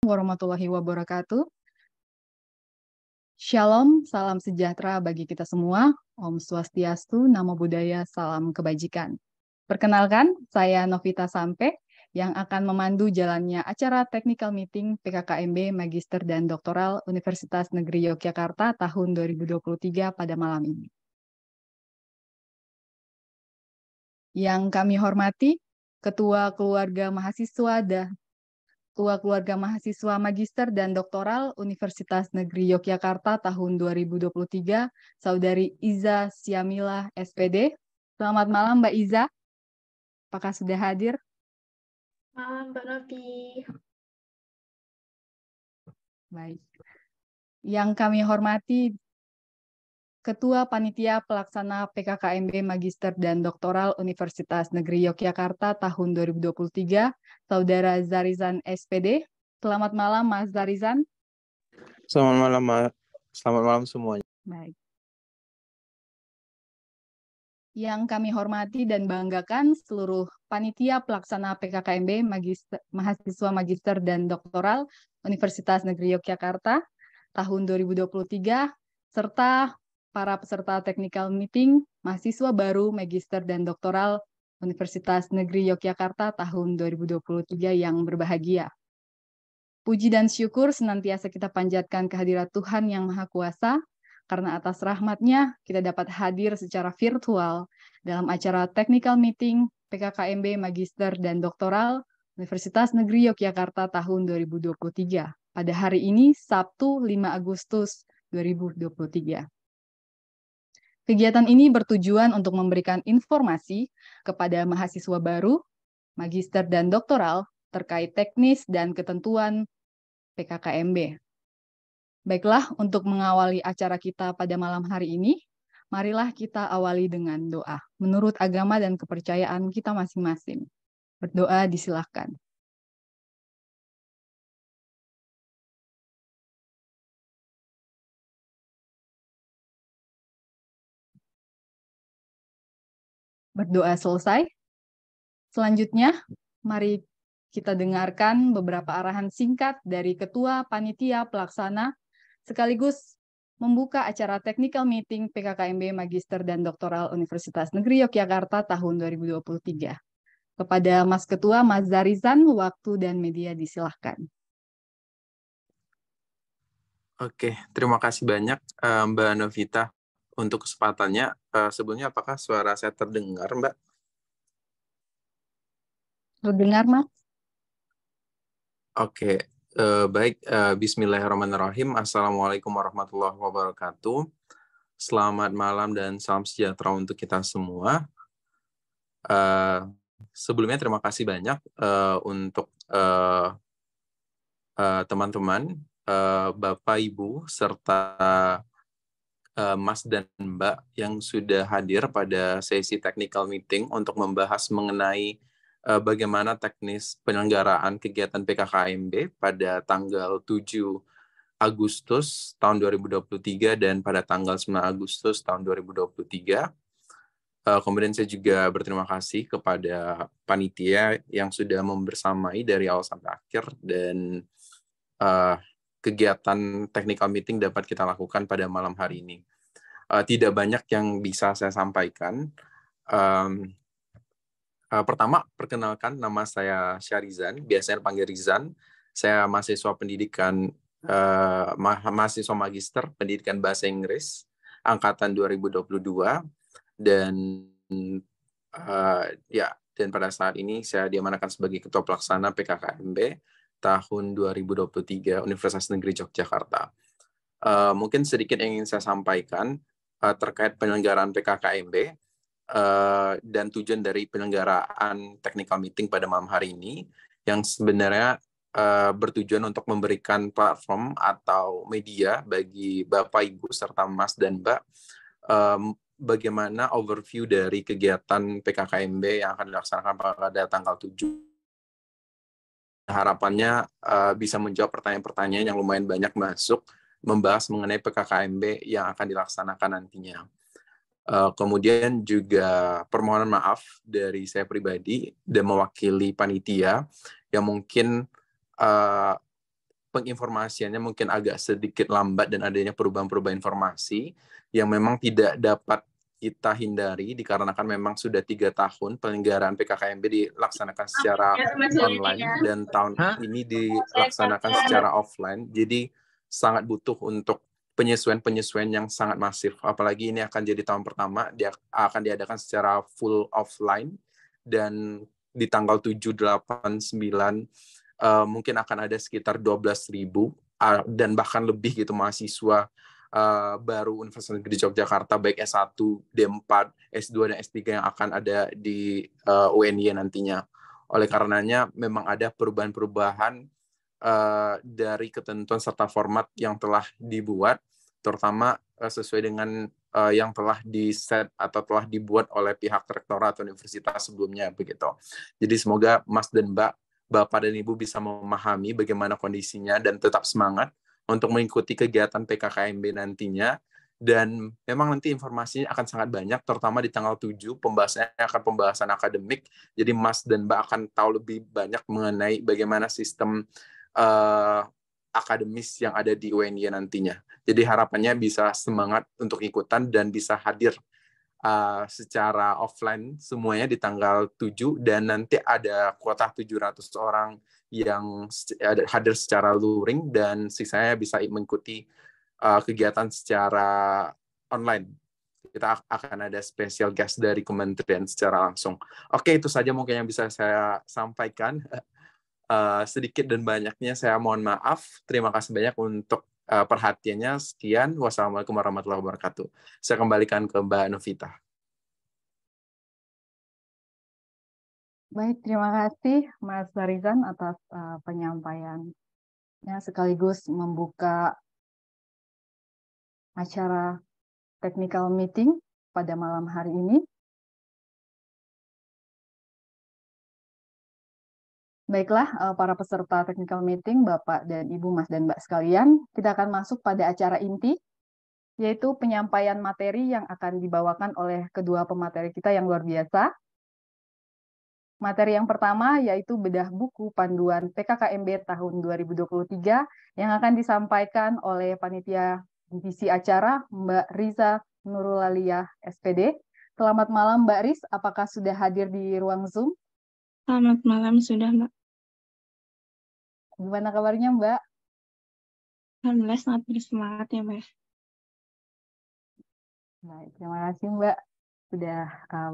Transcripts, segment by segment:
Warahmatullahi wabarakatuh. Shalom, salam sejahtera bagi kita semua. Om Swastiastu, Namo Buddhaya, salam kebajikan. Perkenalkan, saya Novita Sampe yang akan memandu jalannya acara Technical Meeting PKKMB Magister dan Doktoral Universitas Negeri Yogyakarta tahun 2023 pada malam ini. Yang kami hormati, Ketua Keluarga Mahasiswa Magister dan Doktoral Universitas Negeri Yogyakarta tahun 2023, Saudari Iza Syamila, SPD. Selamat malam, Mbak Iza. Apakah sudah hadir? Malam, Mbak Novi. Baik. Yang kami hormati, Ketua Panitia Pelaksana PKKMB Magister dan Doktoral Universitas Negeri Yogyakarta tahun 2023, Saudara Zarizan, SPD. Selamat malam, Mas Zarizan. Selamat malam, Mas. Selamat malam semuanya. Baik. Yang kami hormati dan banggakan seluruh panitia pelaksana PKKMB Mahasiswa Magister dan Doktoral Universitas Negeri Yogyakarta tahun 2023, serta para peserta technical meeting mahasiswa baru Magister dan Doktoral Universitas Negeri Yogyakarta tahun 2023 yang berbahagia. Puji dan syukur senantiasa kita panjatkan kehadirat Tuhan Yang Maha Kuasa, karena atas rahmat-Nya kita dapat hadir secara virtual dalam acara Technical Meeting PKKMB Magister dan Doktoral Universitas Negeri Yogyakarta tahun 2023 pada hari ini, Sabtu 5 Agustus 2023. Kegiatan ini bertujuan untuk memberikan informasi kepada mahasiswa baru, magister dan doktoral terkait teknis dan ketentuan PKKMB. Baiklah, untuk mengawali acara kita pada malam hari ini, marilah kita awali dengan doa. Menurut agama dan kepercayaan kita masing-masing. Berdoa disilahkan. Berdoa selesai. Selanjutnya, mari kita dengarkan beberapa arahan singkat dari Ketua Panitia Pelaksana sekaligus membuka acara Technical Meeting PKKMB Magister dan Doktoral Universitas Negeri Yogyakarta tahun 2023. Kepada Mas Ketua, Mas Zarizan, waktu dan media disilahkan. Oke, terima kasih banyak Mbak Novita untuk kesempatannya. Sebelumnya apakah suara saya terdengar, Mbak? Terdengar, Mas? Oke, baik. Bismillahirrahmanirrahim. Assalamualaikum warahmatullahi wabarakatuh. Selamat malam dan salam sejahtera untuk kita semua. Sebelumnya terima kasih banyak untuk teman-teman, Bapak, Ibu, serta Mas dan Mbak yang sudah hadir pada sesi technical meeting untuk membahas mengenai bagaimana teknis penyelenggaraan kegiatan PKKMB pada tanggal 7 Agustus tahun 2023 dan pada tanggal 9 Agustus tahun 2023. Kemudian saya juga berterima kasih kepada panitia yang sudah membersamai dari awal sampai akhir, dan kegiatan technical meeting dapat kita lakukan pada malam hari ini. Tidak banyak yang bisa saya sampaikan. Pertama, perkenalkan, nama saya Syarizan, biasanya panggil Rizan. Saya mahasiswa pendidikan, mahasiswa magister pendidikan bahasa Inggris, angkatan 2022, dan dan pada saat ini saya diamanakan sebagai Ketua Pelaksana PKKMB tahun 2023 Universitas Negeri Yogyakarta. Mungkin sedikit yang ingin saya sampaikan terkait penyelenggaraan PKKMB dan tujuan dari penyelenggaraan technical meeting pada malam hari ini, yang sebenarnya bertujuan untuk memberikan platform atau media bagi Bapak, Ibu, serta Mas dan Mbak, bagaimana overview dari kegiatan PKKMB yang akan dilaksanakan pada tanggal 7. Harapannya bisa menjawab pertanyaan-pertanyaan yang lumayan banyak masuk, membahas mengenai PKKMB yang akan dilaksanakan nantinya. Kemudian juga permohonan maaf dari saya pribadi dan mewakili panitia yang mungkin penginformasiannya mungkin agak sedikit lambat dan adanya perubahan-perubahan informasi yang memang tidak dapat kita hindari dikarenakan memang sudah 3 tahun penyelenggaraan PKKMB dilaksanakan secara online dan tahun ini dilaksanakan secara offline. Jadi sangat butuh untuk penyesuaian-penyesuaian yang sangat masif. Apalagi ini akan jadi tahun pertama, dia akan diadakan secara full offline, dan di tanggal 7, 8, 9, mungkin akan ada sekitar 12.000 dan bahkan lebih gitu mahasiswa baru Universitas Negeri Yogyakarta, baik S1, D4, S2, dan S3 yang akan ada di UNY nantinya. Oleh karenanya memang ada perubahan-perubahan dari ketentuan serta format yang telah dibuat, terutama sesuai dengan yang telah di-set atau telah dibuat oleh pihak rektorat atau universitas sebelumnya begitu. Jadi semoga Mas dan Mbak, Bapak dan Ibu bisa memahami bagaimana kondisinya dan tetap semangat untuk mengikuti kegiatan PKKMB nantinya. Dan memang nanti informasinya akan sangat banyak, terutama di tanggal 7, pembahasannya akan pembahasan akademik. Jadi Mas dan Mbak akan tahu lebih banyak mengenai bagaimana sistem akademis yang ada di UNY nantinya. Jadi harapannya bisa semangat untuk ikutan dan bisa hadir secara offline semuanya di tanggal 7, dan nanti ada kuota 700 orang yang hadir secara luring dan sisanya bisa mengikuti kegiatan secara online. Kita akan ada special guest dari kementerian secara langsung. Oke, itu saja mungkin yang bisa saya sampaikan. Sedikit dan banyaknya saya mohon maaf. Terima kasih banyak untuk perhatiannya. Sekian. Wassalamualaikum warahmatullahi wabarakatuh. Saya kembalikan ke Mbak Novita. Baik, terima kasih Mas Barizan atas penyampaiannya sekaligus membuka acara technical meeting pada malam hari ini. Baiklah, para peserta technical meeting, Bapak dan Ibu, Mas dan Mbak sekalian, kita akan masuk pada acara inti, yaitu penyampaian materi yang akan dibawakan oleh kedua pemateri kita yang luar biasa. Materi yang pertama yaitu bedah buku panduan PKKMB tahun 2023 yang akan disampaikan oleh Panitia Divisi Acara Mbak Riza Nurulaliah, SPD. Selamat malam Mbak Riz, apakah sudah hadir di ruang Zoom? Selamat malam, sudah Mbak. Gimana kabarnya Mbak? Alhamdulillah sangat bersemangat ya Mbak. Baik, terima kasih Mbak sudah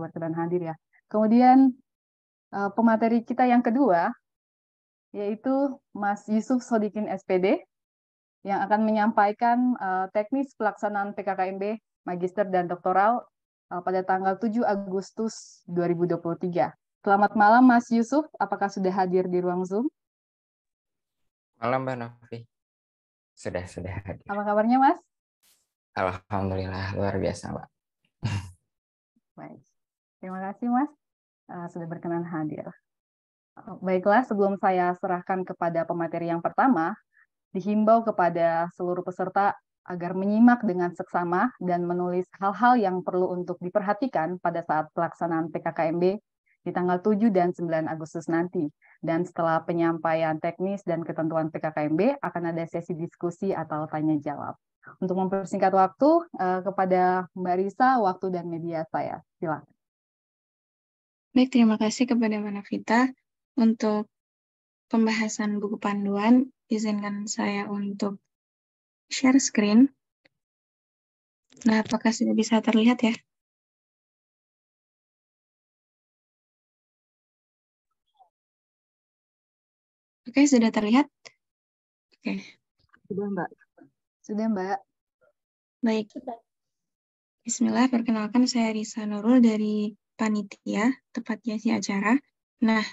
berkenan hadir ya. Kemudian pemateri kita yang kedua yaitu Mas Yusuf Sodikin, SPD, yang akan menyampaikan teknis pelaksanaan PKKMB Magister dan Doktoral pada tanggal 7 Agustus 2023. Selamat malam Mas Yusuf, apakah sudah hadir di ruang Zoom? Malam Mbak Novi. Sudah hadir. Apa kabarnya Mas? Alhamdulillah luar biasa Mbak. Baik, terima kasih Mas sudah berkenan hadir. Baiklah, sebelum saya serahkan kepada pemateri yang pertama, dihimbau kepada seluruh peserta agar menyimak dengan seksama dan menulis hal-hal yang perlu untuk diperhatikan pada saat pelaksanaan PKKMB di tanggal 7 dan 9 Agustus nanti. Dan setelah penyampaian teknis dan ketentuan PKKMB, akan ada sesi diskusi atau tanya-jawab. Untuk mempersingkat waktu, kepada Mbak Risa, waktu dan media saya. Silakan. Baik, terima kasih kepada Mbak Novita. Untuk pembahasan buku panduan, izinkan saya untuk share screen. Nah, apakah sudah bisa terlihat ya? Oke, sudah terlihat? Oke. Sudah Mbak. Sudah Mbak. Baik. Bismillah, perkenalkan saya Risa Nurul dari Panitia, tepatnya si acara. Nah,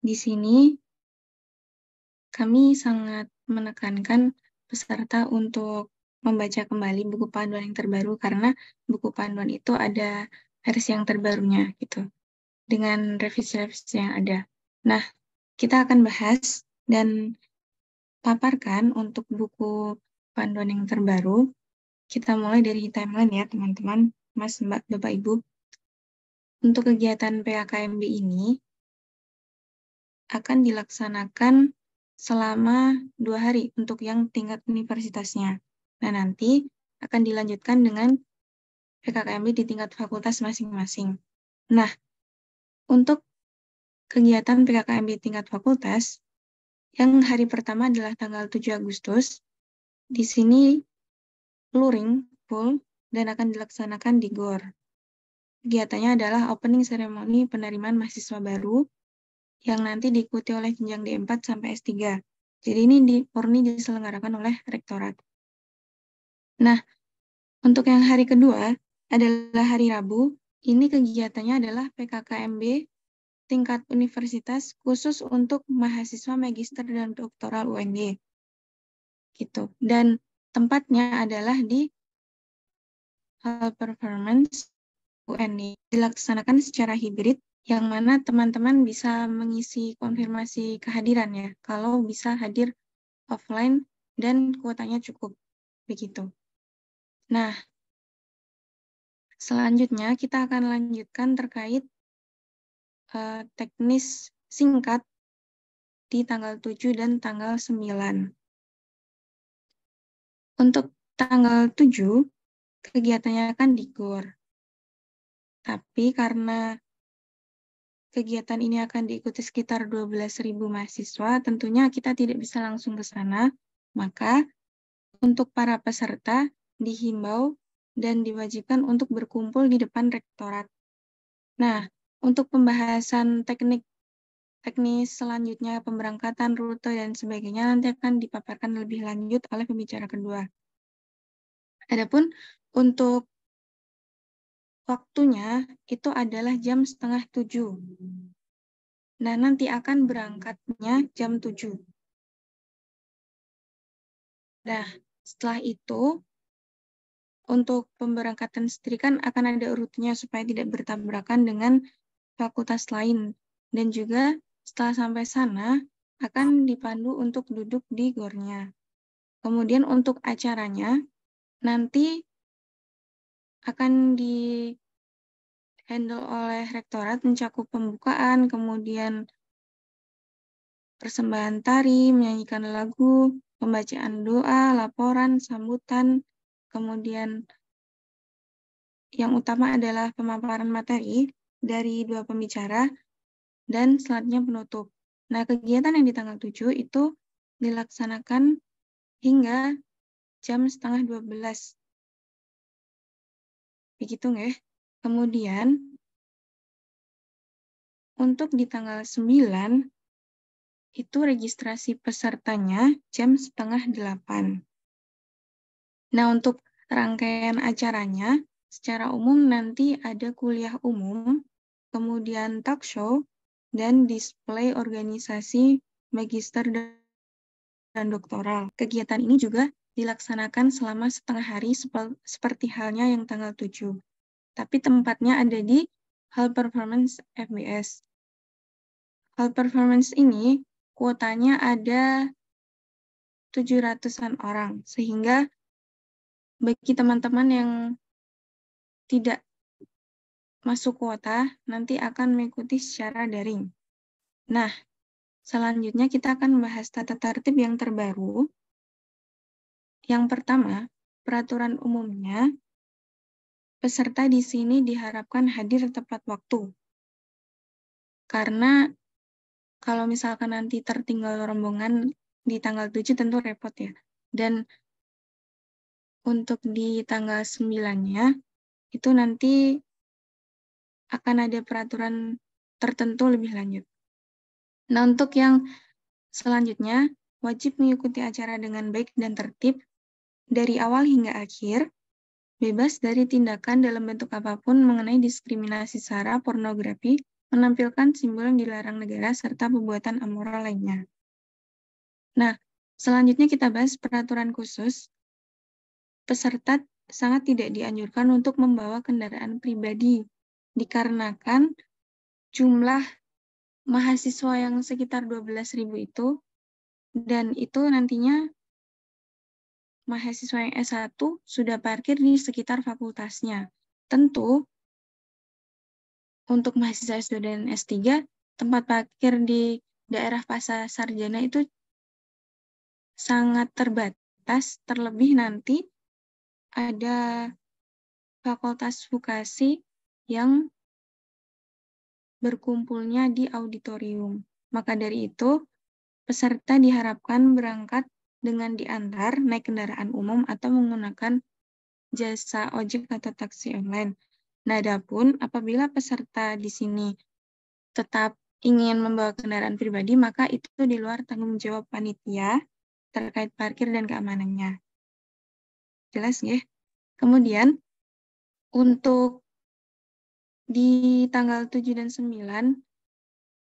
di sini kami sangat menekankan peserta untuk membaca kembali buku panduan yang terbaru karena buku panduan itu ada versi yang terbarunya gitu dengan revisi-revisi yang ada. Nah, kita akan bahas dan paparkan untuk buku panduan yang terbaru. Kita mulai dari timeline ya teman-teman, Mas, Mbak, Bapak, Ibu. Untuk kegiatan PKKMB ini akan dilaksanakan selama 2 hari untuk yang tingkat universitasnya. Nah, nanti akan dilanjutkan dengan PKKMB di tingkat fakultas masing-masing. Nah, untuk kegiatan PKKMB tingkat fakultas, yang hari pertama adalah tanggal 7 Agustus. Di sini luring full dan akan dilaksanakan di GOR. Kegiatannya adalah opening ceremony penerimaan mahasiswa baru yang nanti diikuti oleh jenjang D4 sampai S3. Jadi ini murni diselenggarakan oleh rektorat. Nah, untuk yang hari kedua adalah hari Rabu. Ini kegiatannya adalah PKKMB tingkat universitas khusus untuk mahasiswa magister dan doktoral UNY. Gitu. Dan tempatnya adalah di Hall Performance UNY. Dilaksanakan secara hibrid, yang mana teman-teman bisa mengisi konfirmasi kehadiran ya, kalau bisa hadir offline dan kuotanya cukup. Begitu. Nah, selanjutnya kita akan lanjutkan terkait teknis singkat di tanggal 7 dan tanggal 9. Untuk tanggal 7, kegiatannya akan di GOR. Tapi karena kegiatan ini akan diikuti sekitar 12.000 mahasiswa, tentunya kita tidak bisa langsung ke sana, maka untuk para peserta dihimbau dan diwajibkan untuk berkumpul di depan rektorat. Nah, untuk pembahasan teknis selanjutnya, pemberangkatan, rute, dan sebagainya nanti akan dipaparkan lebih lanjut oleh pembicara kedua. Adapun untuk waktunya itu adalah jam 6:30. Nah, nanti akan berangkatnya jam 7. Nah, setelah itu, untuk pemberangkatan sendiri kan akan ada rutenya supaya tidak bertabrakan dengan fakultas lain. Dan juga setelah sampai sana, akan dipandu untuk duduk di gornya. Kemudian untuk acaranya, nanti akan di-handle oleh rektorat mencakup pembukaan, kemudian persembahan tari, menyanyikan lagu, pembacaan doa, laporan, sambutan, kemudian yang utama adalah pemaparan materi dari 2 pembicara, dan selanjutnya penutup. Nah, kegiatan yang di tanggal 7 itu dilaksanakan hingga jam 11:30. Begitu nggih? Kemudian, untuk di tanggal 9, itu registrasi pesertanya jam 7:30. Nah, untuk rangkaian acaranya, secara umum nanti ada kuliah umum, kemudian talk show, dan display organisasi magister dan doktoral. Kegiatan ini juga dilaksanakan selama setengah hari seperti halnya yang tanggal 7. Tapi tempatnya ada di Hall Performance FBS. Hall Performance ini kuotanya ada 700-an orang, sehingga bagi teman-teman yang tidak masuk kuota, nanti akan mengikuti secara daring. Nah, selanjutnya kita akan membahas tata tertib yang terbaru. Yang pertama, peraturan umumnya, peserta di sini diharapkan hadir tepat waktu. Karena kalau misalkan nanti tertinggal rombongan di tanggal 7 tentu repot ya. Dan untuk di tanggal 9-nya, itu nanti akan ada peraturan tertentu lebih lanjut. Nah, untuk yang selanjutnya, wajib mengikuti acara dengan baik dan tertib dari awal hingga akhir, bebas dari tindakan dalam bentuk apapun mengenai diskriminasi sara, pornografi, menampilkan simbol yang dilarang negara, serta perbuatan amoral lainnya. Nah, selanjutnya kita bahas peraturan khusus. Peserta sangat tidak dianjurkan untuk membawa kendaraan pribadi, dikarenakan jumlah mahasiswa yang sekitar 12.000 itu, dan itu nantinya mahasiswa yang S1 sudah parkir di sekitar fakultasnya. Tentu, untuk mahasiswa S2 dan S3, tempat parkir di daerah Pasar Sarjana itu sangat terbatas, terlebih nanti ada fakultas vokasi yang berkumpulnya di auditorium. Maka dari itu, peserta diharapkan berangkat dengan diantar naik kendaraan umum atau menggunakan jasa ojek atau taksi online. Nah, adapun apabila peserta di sini tetap ingin membawa kendaraan pribadi, maka itu di luar tanggung jawab panitia terkait parkir dan keamanannya. Jelas ya? Kemudian, untuk di tanggal 7 dan 9,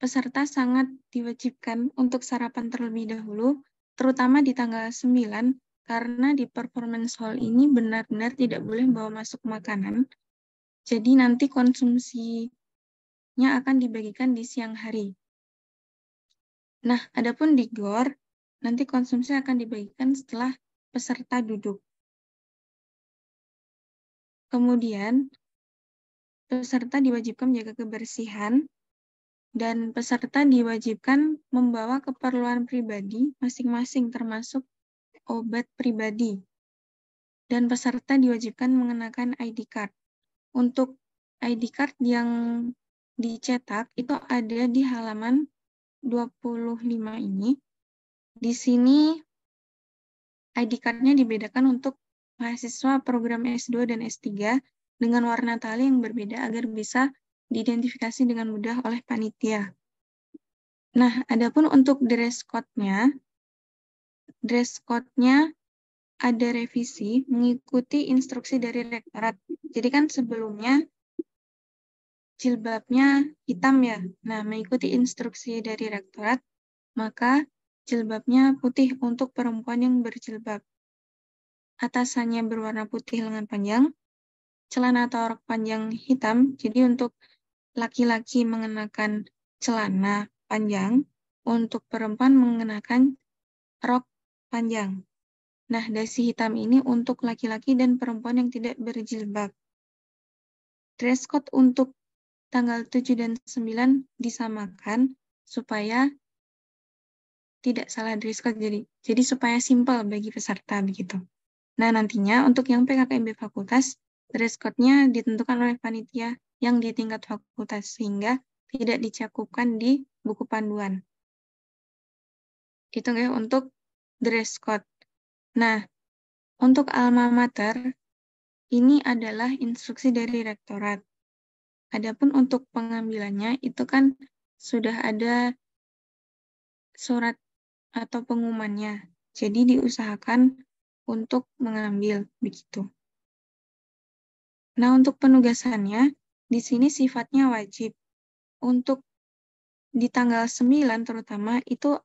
peserta sangat diwajibkan untuk sarapan terlebih dahulu, terutama di tanggal 9, karena di performance hall ini benar-benar tidak boleh bawa masuk makanan. Jadi nanti konsumsinya akan dibagikan di siang hari. Nah, adapun di GOR, nanti konsumsi akan dibagikan setelah peserta duduk. Kemudian, peserta diwajibkan menjaga kebersihan, dan peserta diwajibkan membawa keperluan pribadi masing-masing termasuk obat pribadi. Dan peserta diwajibkan mengenakan ID card. Untuk ID card yang dicetak itu ada di halaman 25 ini. Di sini ID card-nya dibedakan untuk mahasiswa program S2 dan S3 dengan warna tali yang berbeda agar bisa diidentifikasi dengan mudah oleh panitia. Nah, adapun untuk dress code-nya ada revisi mengikuti instruksi dari rektorat. Jadi kan sebelumnya jilbabnya hitam ya. Nah, mengikuti instruksi dari rektorat, maka jilbabnya putih untuk perempuan yang berjilbab. Atasannya berwarna putih lengan panjang, celana atau rok panjang hitam. Jadi untuk laki-laki mengenakan celana panjang, untuk perempuan mengenakan rok panjang. Nah, dasi hitam ini untuk laki-laki dan perempuan yang tidak berjilbab. Dress code untuk tanggal 7 dan 9 disamakan supaya tidak salah dress code. Jadi supaya simpel bagi peserta begitu. Nah, nantinya untuk yang PKKMB fakultas, dress code-nya ditentukan oleh panitia yang di tingkat fakultas, sehingga tidak dicakupkan di buku panduan. Itu ya untuk dress code. Nah, untuk alma mater, ini adalah instruksi dari rektorat. Adapun untuk pengambilannya, itu kan sudah ada surat atau pengumumannya. Jadi diusahakan untuk mengambil begitu. Nah, untuk penugasannya, di sini sifatnya wajib. Untuk di tanggal 9 terutama, itu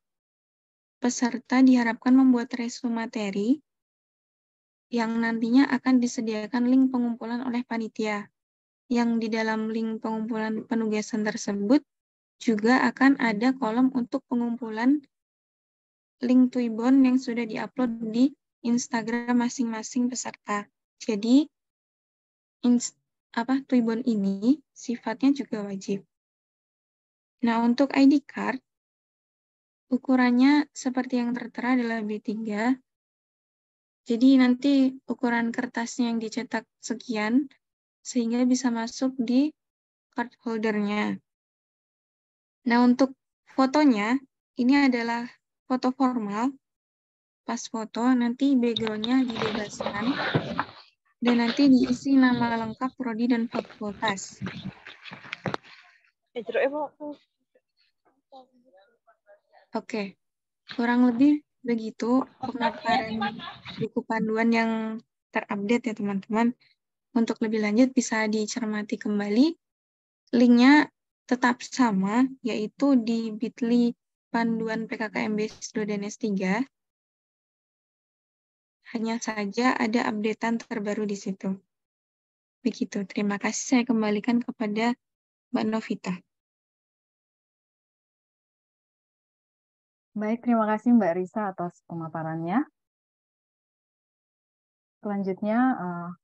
peserta diharapkan membuat resume materi yang nantinya akan disediakan link pengumpulan oleh panitia. Yang di dalam link pengumpulan penugasan tersebut juga akan ada kolom untuk pengumpulan link Twibbon yang sudah diupload di Instagram masing-masing peserta. Jadi, Twibbon ini sifatnya juga wajib. Nah, untuk ID card, ukurannya seperti yang tertera adalah B3. Jadi nanti ukuran kertasnya yang dicetak sekian, sehingga bisa masuk di card holdernya. Nah, untuk fotonya, ini adalah foto formal. Pas foto, nanti background-nya dibebaskan, dan nanti diisi nama lengkap prodi dan fakultas. Oke, kurang lebih begitu pemaparan buku panduan yang terupdate ya teman-teman. Untuk lebih lanjut bisa dicermati kembali. Linknya tetap sama, yaitu di bit.ly panduan PKKMB S2 dan S3. Hanya saja ada updatean terbaru di situ. Begitu, terima kasih. Saya kembalikan kepada Mbak Novita. Baik, terima kasih Mbak Risa atas pemaparannya. Selanjutnya,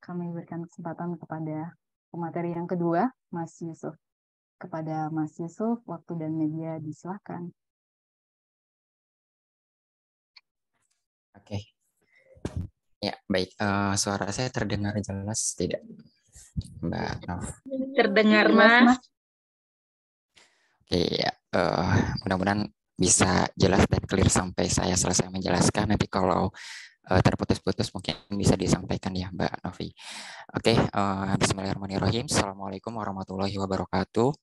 kami berikan kesempatan kepada pemateri yang kedua, Mas Yusuf. Kepada Mas Yusuf, waktu dan media disilakan. Oke. Ya, baik. Suara saya terdengar jelas tidak, Mbak Nov? Terdengar, Jelas, Mas. Oke, ya. Mudah-mudahan bisa jelas dan clear sampai saya selesai menjelaskan. Nanti kalau terputus-putus mungkin bisa disampaikan ya, Mbak Novi. Oke, Bismillahirrahmanirrahim. Assalamualaikum warahmatullahi wabarakatuh.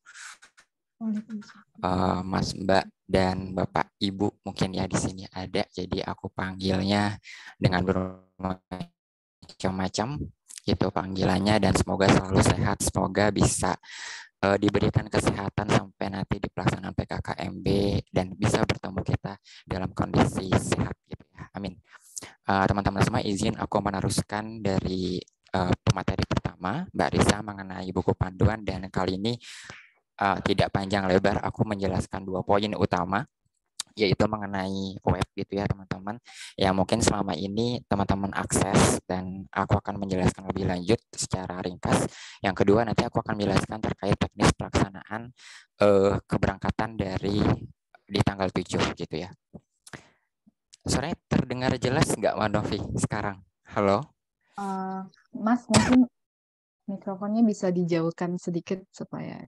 Mas, Mbak, dan Bapak, Ibu mungkin ya di sini ada. Jadi aku panggilnya dengan bermacam-macam gitu panggilannya, dan semoga selalu sehat, semoga bisa diberikan kesehatan sampai nanti di pelaksanaan PKKMB dan bisa bertemu kita dalam kondisi sehat gitu ya. Amin. Teman-teman semua, izin aku meneruskan dari pemateri pertama Mbak Risa mengenai buku panduan, dan kali ini tidak panjang lebar, aku menjelaskan 2 poin utama, yaitu mengenai web gitu ya teman-teman, yang mungkin selama ini teman-teman akses, dan aku akan menjelaskan lebih lanjut secara ringkas. Yang kedua, nanti aku akan menjelaskan terkait teknis pelaksanaan keberangkatan di tanggal 7 gitu ya. Suaranya terdengar jelas nggak, Mbak Novi sekarang? Halo? Mas, mungkin mikrofonnya bisa dijauhkan sedikit supaya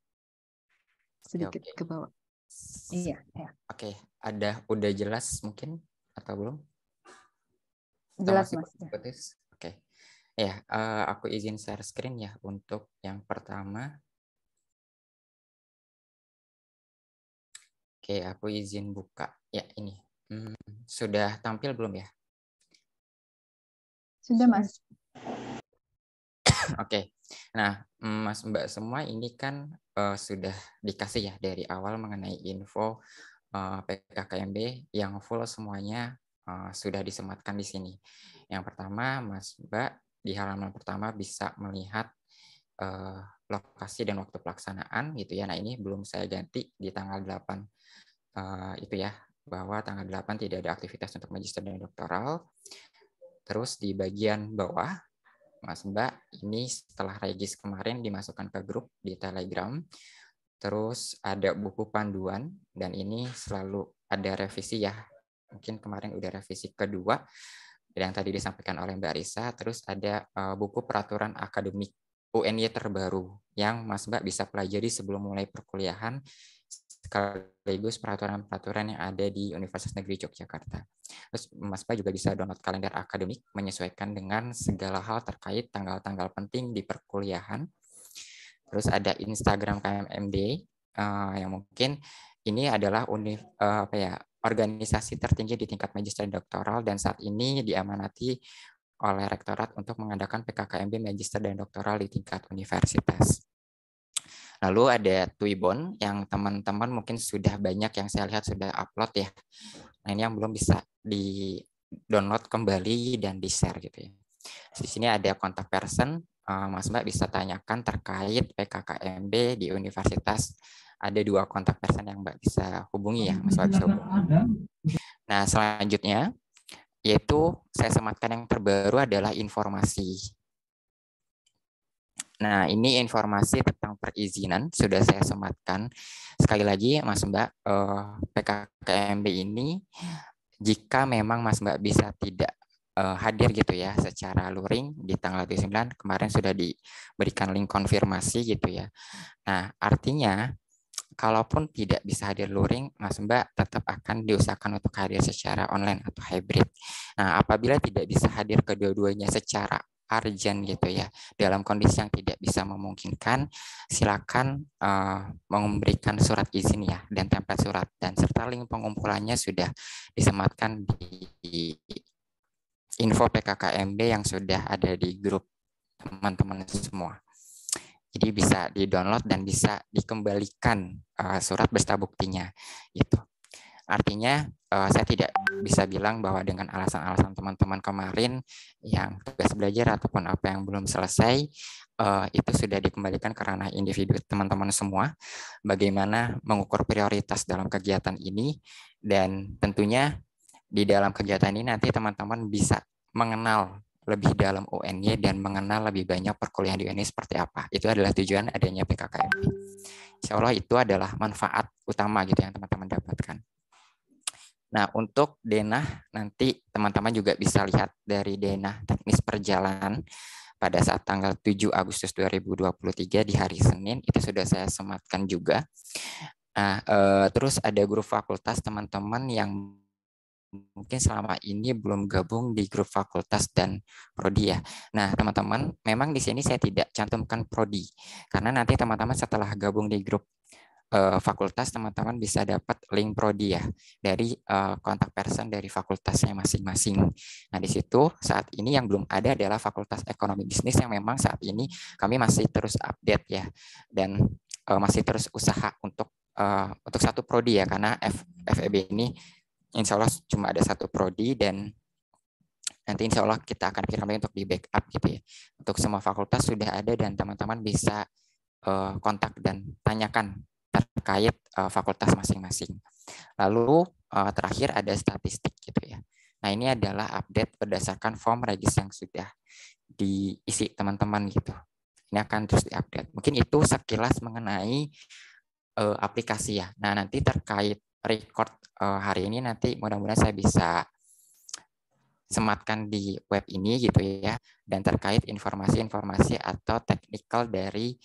sedikit Oke. ke bawah. Iya, ya. Oke, udah jelas mungkin atau belum? Atau Jelas, masih Mas. putus? Oke. Ya, aku izin share screen ya untuk yang pertama. Oke, aku izin buka. Ya, ini. Sudah tampil belum ya? Sudah, Mas. Oke. Nah, Mas Mbak semua ini kan sudah dikasih ya dari awal mengenai info PKKMB yang full semuanya sudah disematkan di sini. Yang pertama, Mas Mbak di halaman pertama bisa melihat lokasi dan waktu pelaksanaan gitu ya. Nah, ini belum saya ganti di tanggal 8 itu ya, bahwa tanggal 8 tidak ada aktivitas untuk magister dan doktoral. Terus di bagian bawah, Mas Mbak, ini setelah regis kemarin dimasukkan ke grup di Telegram. Terus ada buku panduan, dan ini selalu ada revisi ya. Mungkin kemarin udah revisi kedua yang tadi disampaikan oleh Mbak Risa. Terus ada buku peraturan akademik UNY terbaru yang Mas Mbak bisa pelajari sebelum mulai perkuliahan, sekaligus peraturan-peraturan yang ada di Universitas Negeri Yogyakarta. Terus Mas Mbak juga bisa download kalender akademik menyesuaikan dengan segala hal terkait tanggal-tanggal penting di perkuliahan. Terus ada Instagram KMMD yang mungkin ini adalah organisasi tertinggi di tingkat magister dan doktoral, dan saat ini diamanati oleh Rektorat untuk mengadakan PKKMB magister dan doktoral di tingkat universitas. Lalu ada Twibbon yang teman-teman mungkin sudah banyak yang saya lihat sudah upload ya. Nah, ini yang belum bisa di-download kembali dan di-share gitu ya. Di sini ada kontak person, Mas Mbak bisa tanyakan terkait PKKMB di universitas. Ada 2 kontak person yang Mbak bisa hubungi ya, Mas Mbak bisa hubungi. Nah, selanjutnya yaitu saya sematkan yang terbaru adalah informasi. Nah, ini informasi tentang perizinan sudah saya sematkan. Sekali lagi, Mas Mbak, PKKMB ini jika memang Mas Mbak bisa tidak hadir gitu ya secara luring di tanggal 29, kemarin sudah diberikan link konfirmasi gitu ya. Nah, artinya kalaupun tidak bisa hadir luring, Mas Mbak tetap akan diusahakan untuk hadir secara online atau hybrid. Nah, apabila tidak bisa hadir kedua-duanya secara urgent gitu ya, dalam kondisi yang tidak bisa memungkinkan, silakan memberikan surat izin ya, dan template surat, dan serta link pengumpulannya sudah disematkan di info PKKMB yang sudah ada di grup teman-teman semua. Jadi bisa di-download dan bisa dikembalikan surat beserta buktinya gitu. Artinya saya tidak bisa bilang bahwa dengan alasan-alasan teman-teman kemarin yang tugas belajar ataupun apa yang belum selesai itu sudah dikembalikan ke ranah individu teman-teman semua. Bagaimana mengukur prioritas dalam kegiatan ini, dan tentunya di dalam kegiatan ini nanti teman-teman bisa mengenal lebih dalam UNY dan mengenal lebih banyak perkuliahan di UNY seperti apa. Itu adalah tujuan adanya PKKMB. Insya Allah itu adalah manfaat utama gitu yang teman-teman dapatkan. Nah, untuk denah nanti teman-teman juga bisa lihat dari denah teknis perjalanan pada saat tanggal 7 Agustus 2023 di hari Senin, itu sudah saya sematkan juga. Nah, terus ada grup fakultas teman-teman yang mungkin selama ini belum gabung di grup fakultas dan prodi ya. Nah, teman-teman, memang di sini saya tidak cantumkan prodi, karena nanti teman-teman setelah gabung di grup fakultas, teman-teman bisa dapat link prodi ya dari kontak person dari fakultasnya masing-masing. Nah, di situ saat ini yang belum ada adalah Fakultas Ekonomi Bisnis yang memang saat ini kami masih terus update ya, dan masih terus usaha untuk satu prodi ya, karena FEB ini insya Allah cuma ada satu prodi, dan nanti insya Allah kita akan kembali untuk di backup gitu ya. Untuk semua fakultas sudah ada dan teman-teman bisa kontak dan tanyakan terkait fakultas masing-masing. Lalu terakhir ada statistik gitu ya. Nah, ini adalah update berdasarkan form regis yang sudah diisi teman-teman gitu. Ini akan terus diupdate. Mungkin itu sekilas mengenai aplikasi ya. Nah, nanti terkait record hari ini nanti mudah-mudahan saya bisa sematkan di web ini gitu ya. Dan terkait informasi-informasi atau teknikal dari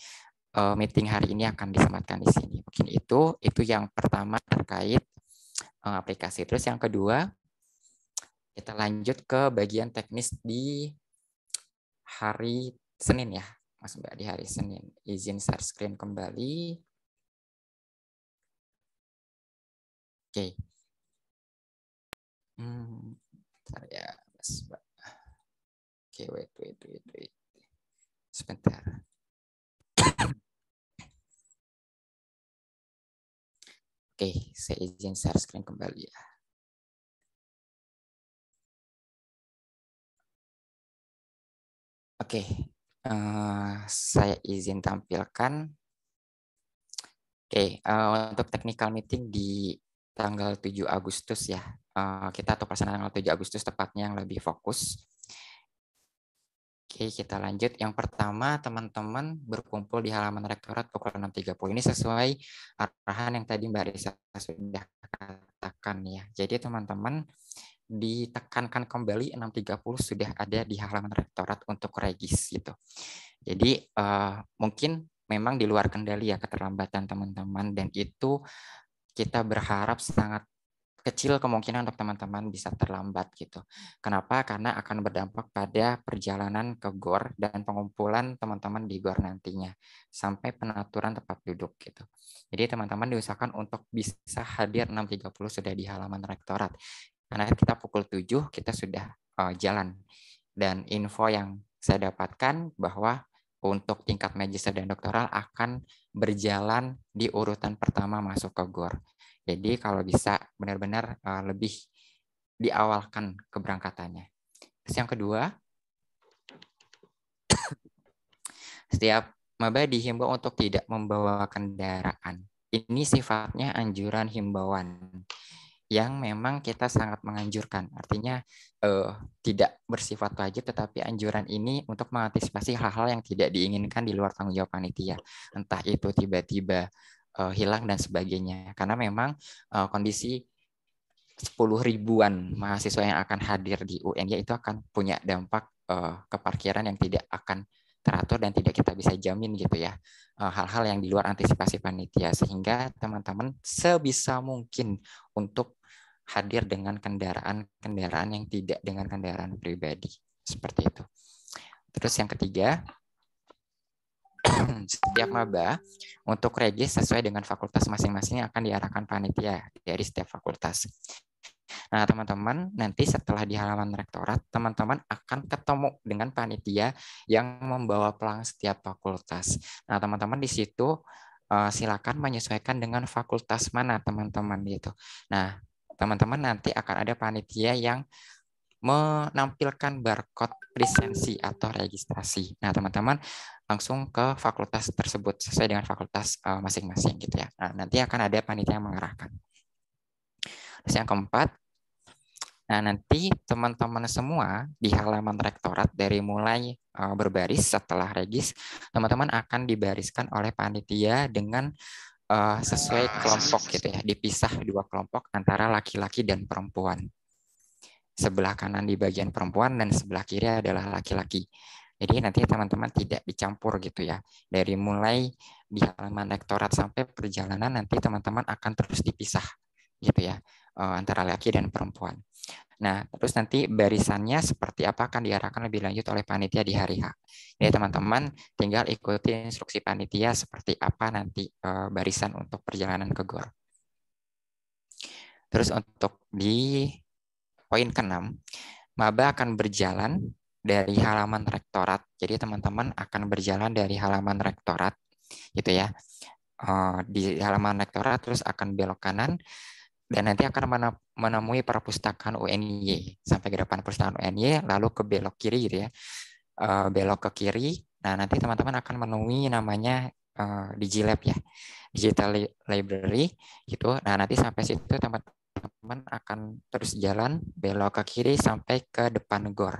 meeting hari ini akan disematkan di sini. Mungkin itu yang pertama terkait aplikasi. Terus yang kedua, kita lanjut ke bagian teknis di hari Senin ya, Mas Mbak, di hari Senin. Izin share screen kembali. Oke. Bentar ya, Mas Mbak. Oke, wait. Sebentar. Oke, saya izin share screen kembali ya. Oke, saya izin tampilkan. Oke, untuk technical meeting di tanggal 7 Agustus ya. Kita atau pelaksanaan tanggal 7 Agustus tepatnya yang lebih fokus. Oke, kita lanjut. Yang pertama, teman-teman berkumpul di halaman rektorat pukul 6.30. Ini sesuai arahan yang tadi Mbak Risa sudah katakan ya. Jadi teman-teman ditekankan kembali 6.30 sudah ada di halaman rektorat untuk regis gitu. Jadi mungkin memang di luar kendali ya keterlambatan teman-teman, dan itu kita berharap sangat kecil kemungkinan untuk teman-teman bisa terlambat gitu. Kenapa? Karena akan berdampak pada perjalanan ke GOR dan pengumpulan teman-teman di GOR nantinya sampai penaturan tempat duduk gitu. Jadi teman-teman diusahakan untuk bisa hadir 6.30 sudah di halaman rektorat. Karena kita pukul 7 kita sudah jalan. Dan info yang saya dapatkan bahwa untuk tingkat magister dan doktoral akan berjalan di urutan pertama masuk ke GOR. Jadi kalau bisa benar-benar lebih diawalkan keberangkatannya. Terus yang kedua, setiap maba dihimbau untuk tidak membawa kendaraan. Ini sifatnya anjuran himbauan yang memang kita sangat menganjurkan. Artinya tidak bersifat wajib, tetapi anjuran ini untuk mengantisipasi hal-hal yang tidak diinginkan di luar tanggung jawab panitia. Entah itu tiba-tiba hilang dan sebagainya. Karena memang kondisi 10 ribuan mahasiswa yang akan hadir di UNY itu akan punya dampak ke parkiran yang tidak akan teratur dan tidak kita bisa jamin gitu ya. Hal-hal yang di luar antisipasi panitia, sehingga teman-teman sebisa mungkin untuk hadir dengan kendaraan yang tidak dengan kendaraan pribadi. Seperti itu. Terus yang ketiga, setiap maba untuk regis sesuai dengan fakultas masing-masing akan diarahkan panitia dari setiap fakultas. Nah, teman-teman, nanti setelah di halaman rektorat, teman-teman akan ketemu dengan panitia yang membawa pelang setiap fakultas. Nah, teman-teman di situ silakan menyesuaikan dengan fakultas mana teman-teman gitu. Nah, teman-teman nanti akan ada panitia yang menampilkan barcode lisensi atau registrasi. Nah, teman-teman langsung ke fakultas tersebut sesuai dengan fakultas masing-masing gitu ya. Nah, nanti akan ada panitia yang mengarahkan. Terus yang keempat, nah nanti teman-teman semua di halaman rektorat dari mulai berbaris setelah regis, teman-teman akan dibariskan oleh panitia dengan sesuai kelompok gitu ya, dipisah 2 kelompok antara laki-laki dan perempuan. Sebelah kanan di bagian perempuan dan sebelah kiri adalah laki-laki. Jadi nanti teman-teman tidak dicampur gitu ya. Dari mulai di halaman rektorat sampai perjalanan nanti teman-teman akan terus dipisah gitu ya, antara laki dan perempuan. Nah, terus nanti barisannya seperti apa akan diarahkan lebih lanjut oleh panitia di hari H. Jadi teman-teman tinggal ikuti instruksi panitia seperti apa nanti barisan untuk perjalanan ke GOR. Terus untuk di poin ke-6, maba akan berjalan dari halaman rektorat. Jadi teman-teman akan berjalan dari halaman rektorat gitu ya. Di halaman rektorat terus akan belok kanan dan nanti akan menemui perpustakaan UNY sampai ke depan perpustakaan UNY, lalu ke belok kiri gitu ya. Belok ke kiri. Nah, nanti teman-teman akan menemui namanya DigiLab ya. Digital Library gitu. Nah, nanti sampai situ teman-teman akan terus jalan belok ke kiri sampai ke depan GOR.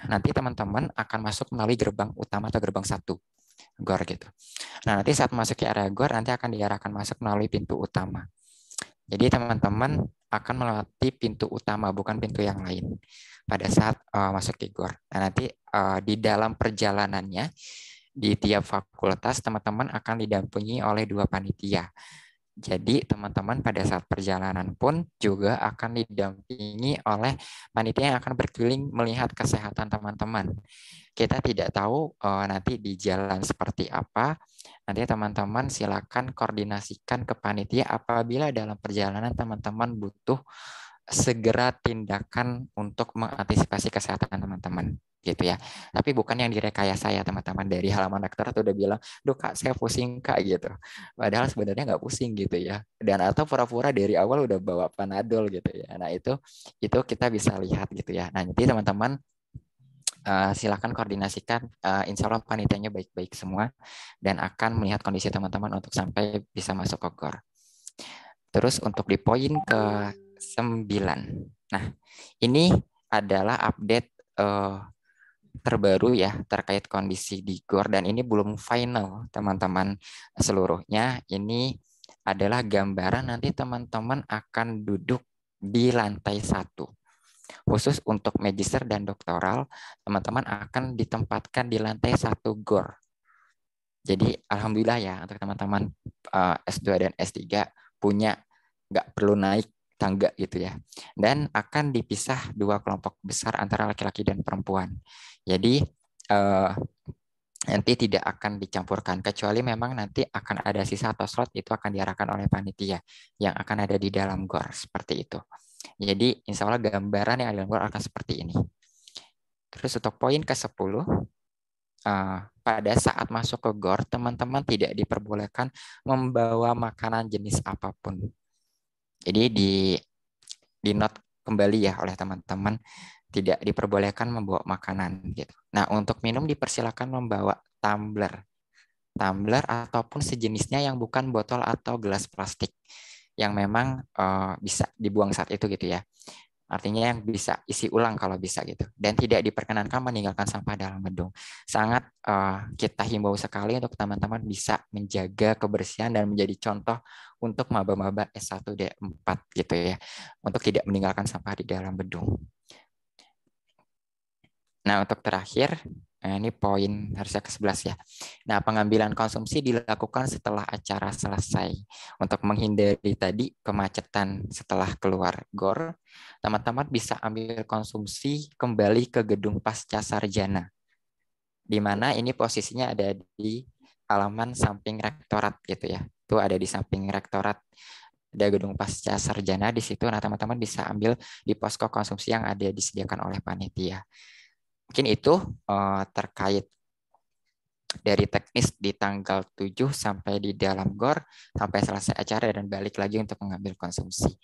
Nanti teman-teman akan masuk melalui gerbang utama atau gerbang 1 GOR gitu. Nah, nanti saat masuk ke area GOR nanti akan diarahkan masuk melalui pintu utama. Jadi teman-teman akan melewati pintu utama, bukan pintu yang lain pada saat masuk ke GOR. Nah, nanti di dalam perjalanannya di tiap fakultas teman-teman akan didampingi oleh 2 panitia. Jadi teman-teman pada saat perjalanan pun juga akan didampingi oleh panitia yang akan berkeliling melihat kesehatan teman-teman. Kita tidak tahu nanti di jalan seperti apa. Nanti teman-teman silakan koordinasikan ke panitia apabila dalam perjalanan teman-teman butuh segera tindakan untuk mengantisipasi kesehatan teman-teman gitu ya. Tapi bukan yang direkayasa ya teman-teman. Dari halaman rektorat udah bilang, "Duh Kak, saya pusing Kak," gitu. Padahal sebenarnya nggak pusing gitu ya. Dan atau pura-pura dari awal udah bawa Panadol gitu ya. Nah, itu kita bisa lihat gitu ya. Nah, nanti teman-teman silakan koordinasikan, insya Allah panitianya baik-baik semua dan akan melihat kondisi teman-teman untuk sampai bisa masuk ke GOR. Terus untuk di poin ke-9. Nah, ini adalah update terbaru ya terkait kondisi di GOR dan ini belum final teman-teman seluruhnya. Ini adalah gambaran nanti teman-teman akan duduk di lantai 1. Khusus untuk magister dan doktoral, teman-teman akan ditempatkan di lantai 1 GOR. Jadi alhamdulillah ya untuk teman-teman S2 dan S3 punya nggak perlu naik tangga gitu ya. Dan akan dipisah 2 kelompok besar antara laki-laki dan perempuan. Jadi nanti tidak akan dicampurkan kecuali memang nanti akan ada sisa atau slot itu akan diarahkan oleh panitia yang akan ada di dalam GOR seperti itu. Jadi insya Allah gambaran yang ada di dalam GOR akan seperti ini. Terus untuk poin ke-10, pada saat masuk ke GOR teman-teman tidak diperbolehkan membawa makanan jenis apapun. Jadi di note kembali ya oleh teman-teman, tidak diperbolehkan membawa makanan gitu. Nah, untuk minum dipersilakan membawa tumbler ataupun sejenisnya yang bukan botol atau gelas plastik yang memang bisa dibuang saat itu gitu ya. Artinya yang bisa isi ulang kalau bisa gitu. Dan tidak diperkenankan meninggalkan sampah dalam gedung. Sangat kita himbau sekali untuk teman-teman bisa menjaga kebersihan dan menjadi contoh untuk maba-maba S1 D4 gitu ya. Untuk tidak meninggalkan sampah di dalam gedung. Nah, untuk terakhir, ini poin harusnya ke-11 ya. Nah, pengambilan konsumsi dilakukan setelah acara selesai. Untuk menghindari tadi kemacetan setelah keluar GOR, teman-teman bisa ambil konsumsi kembali ke gedung pasca sarjana. Di mana ini posisinya ada di halaman samping rektorat gitu ya. Itu ada di samping rektorat. Ada gedung pasca sarjana di situ. Nah, teman-teman bisa ambil di posko konsumsi yang ada disediakan oleh panitia. Mungkin itu terkait dari teknis di tanggal 7 sampai di dalam GOR sampai selesai acara dan balik lagi untuk mengambil konsumsi.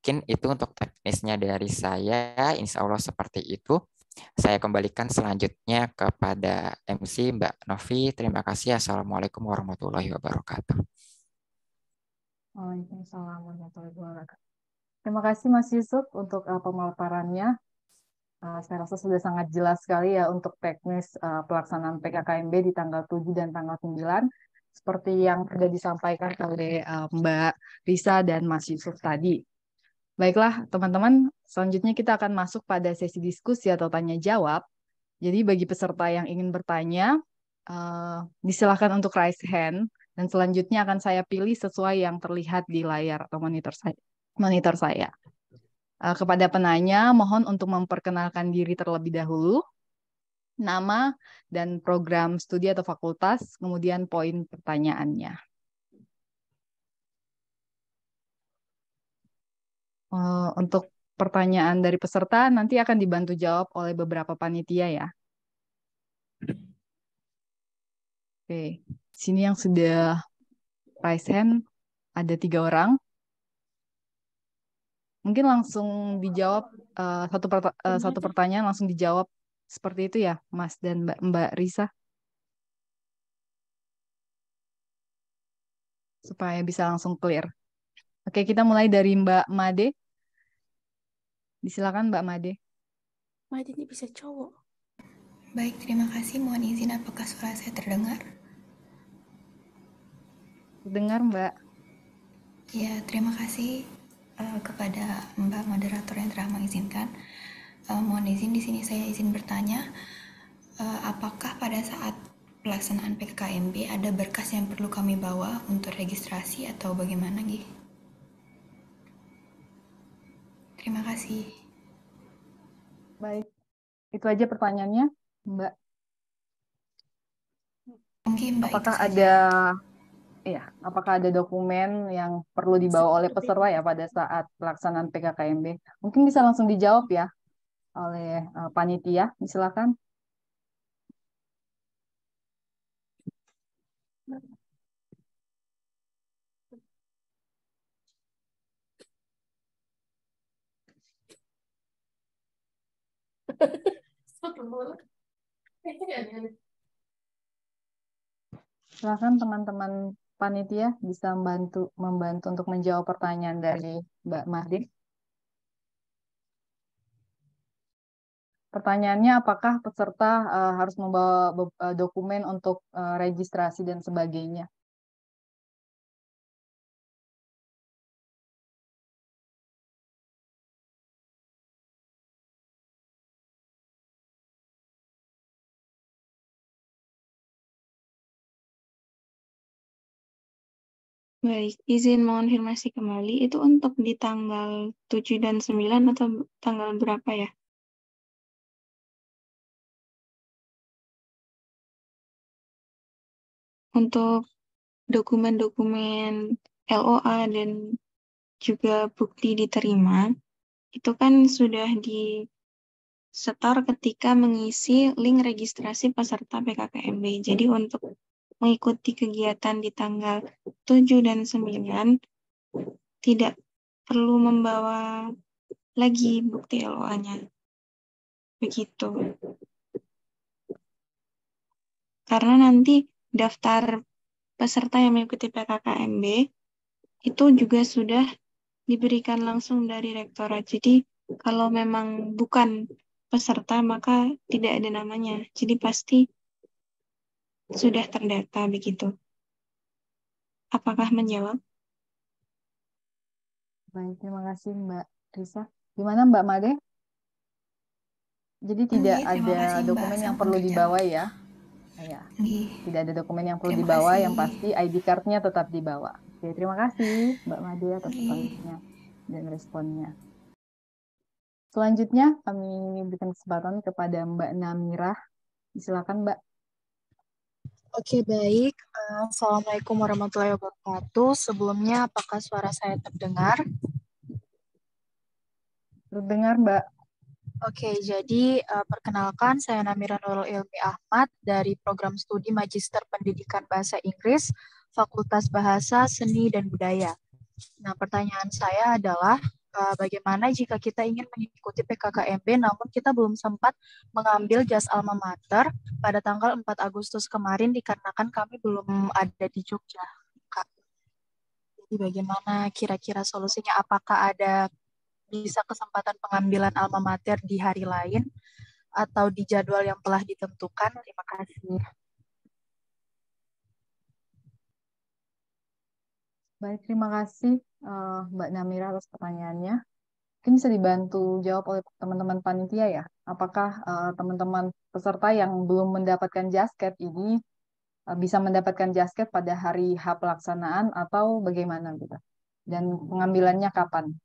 Mungkin itu untuk teknisnya dari saya, insya Allah seperti itu. Saya kembalikan selanjutnya kepada MC Mbak Novi. Terima kasih. Assalamualaikum warahmatullahi wabarakatuh. Waalaikumsalam warahmatullahi wabarakatuh. Terima kasih Mas Yusuf untuk pemaparannya. Saya rasa sudah sangat jelas sekali ya untuk teknis pelaksanaan PKKMB di tanggal 7 dan tanggal 9. seperti yang sudah disampaikan oleh Mbak Risa dan Mas Yusuf tadi. Baiklah, teman-teman, selanjutnya kita akan masuk pada sesi diskusi atau tanya jawab. Jadi bagi peserta yang ingin bertanya, disilakan untuk raise hand, dan selanjutnya akan saya pilih sesuai yang terlihat di layar atau monitor saya. Kepada penanya, mohon untuk memperkenalkan diri terlebih dahulu, nama dan program studi atau fakultas, kemudian poin pertanyaannya. Untuk pertanyaan dari peserta nanti akan dibantu jawab oleh beberapa panitia ya. Oke, sini yang sudah raise hand ada 3 orang. Mungkin langsung dijawab satu pertanyaan langsung dijawab seperti itu ya, Mas dan Mbak Risa. Supaya bisa langsung clear. Oke, kita mulai dari Mbak Made. Disilakan Mbak Made. Made ini bisa cowok. Baik, terima kasih. Mohon izin, apakah suara saya terdengar? Terdengar, Mbak. Ya, terima kasih kepada Mbak Moderator yang telah mengizinkan. Mohon izin, di sini saya izin bertanya, apakah pada saat pelaksanaan PKKMB ada berkas yang perlu kami bawa untuk registrasi atau bagaimana, Gi? Terima kasih. Baik, itu aja pertanyaannya, Mbak. Mungkin Mbak Apakah itu saja. Apakah ada dokumen yang perlu dibawa oleh peserta ya pada saat pelaksanaan PKKMB? Mungkin bisa langsung dijawab ya oleh panitia. Silakan. Silakan teman-teman panitia bisa membantu untuk menjawab pertanyaan dari Mbak Mahdi. Pertanyaannya, apakah peserta harus membawa dokumen untuk registrasi dan sebagainya? Baik, izin mengonfirmasi kembali, itu untuk di tanggal 7 dan 9 atau tanggal berapa ya? Untuk dokumen-dokumen LOA dan juga bukti diterima, itu kan sudah di-setor ketika mengisi link registrasi peserta PKKMB. Jadi untuk mengikuti kegiatan di tanggal 7 dan 9, tidak perlu membawa lagi bukti LOA-nya. Begitu. Karena nanti daftar peserta yang mengikuti PKKMB itu juga sudah diberikan langsung dari rektorat. Jadi kalau memang bukan peserta maka tidak ada namanya. Jadi pasti sudah terdata begitu. Apakah menjawab? Baik, terima kasih Mbak Risa. Gimana Mbak Made? Jadi tidak Terima ada kasih, Mbak, dokumen yang sangat perlu terjawab. dibawa ya? Ya, tidak ada dokumen yang perlu Terima dibawa, kasih. yang pasti ID card-nya tetap dibawa. Oke, terima kasih Mbak Made atas pertanyaannya dan responnya. Selanjutnya kami berikan kesempatan kepada Mbak Namirah. Silakan Mbak. Oke, baik. Assalamualaikum warahmatullahi wabarakatuh. Sebelumnya, apakah suara saya terdengar? Terdengar, Mbak. Oke, jadi perkenalkan, saya Namira Nurul Ilmi Ahmad dari Program Studi Magister Pendidikan Bahasa Inggris, Fakultas Bahasa, Seni, dan Budaya. Nah, pertanyaan saya adalah, bagaimana jika kita ingin mengikuti PKKMB namun kita belum sempat mengambil jas alma mater pada tanggal 4 Agustus kemarin dikarenakan kami belum ada di Jogja, Kak. Jadi bagaimana kira-kira solusinya? Apakah ada bisa kesempatan pengambilan alma mater di hari lain atau di jadwal yang telah ditentukan? Terima kasih. Baik, terima kasih Mbak Namira atas pertanyaannya. Mungkin bisa dibantu jawab oleh teman-teman panitia ya. Apakah teman-teman peserta yang belum mendapatkan jasket ini bisa mendapatkan jasket pada hari H pelaksanaan atau bagaimana gitu? Dan pengambilannya kapan?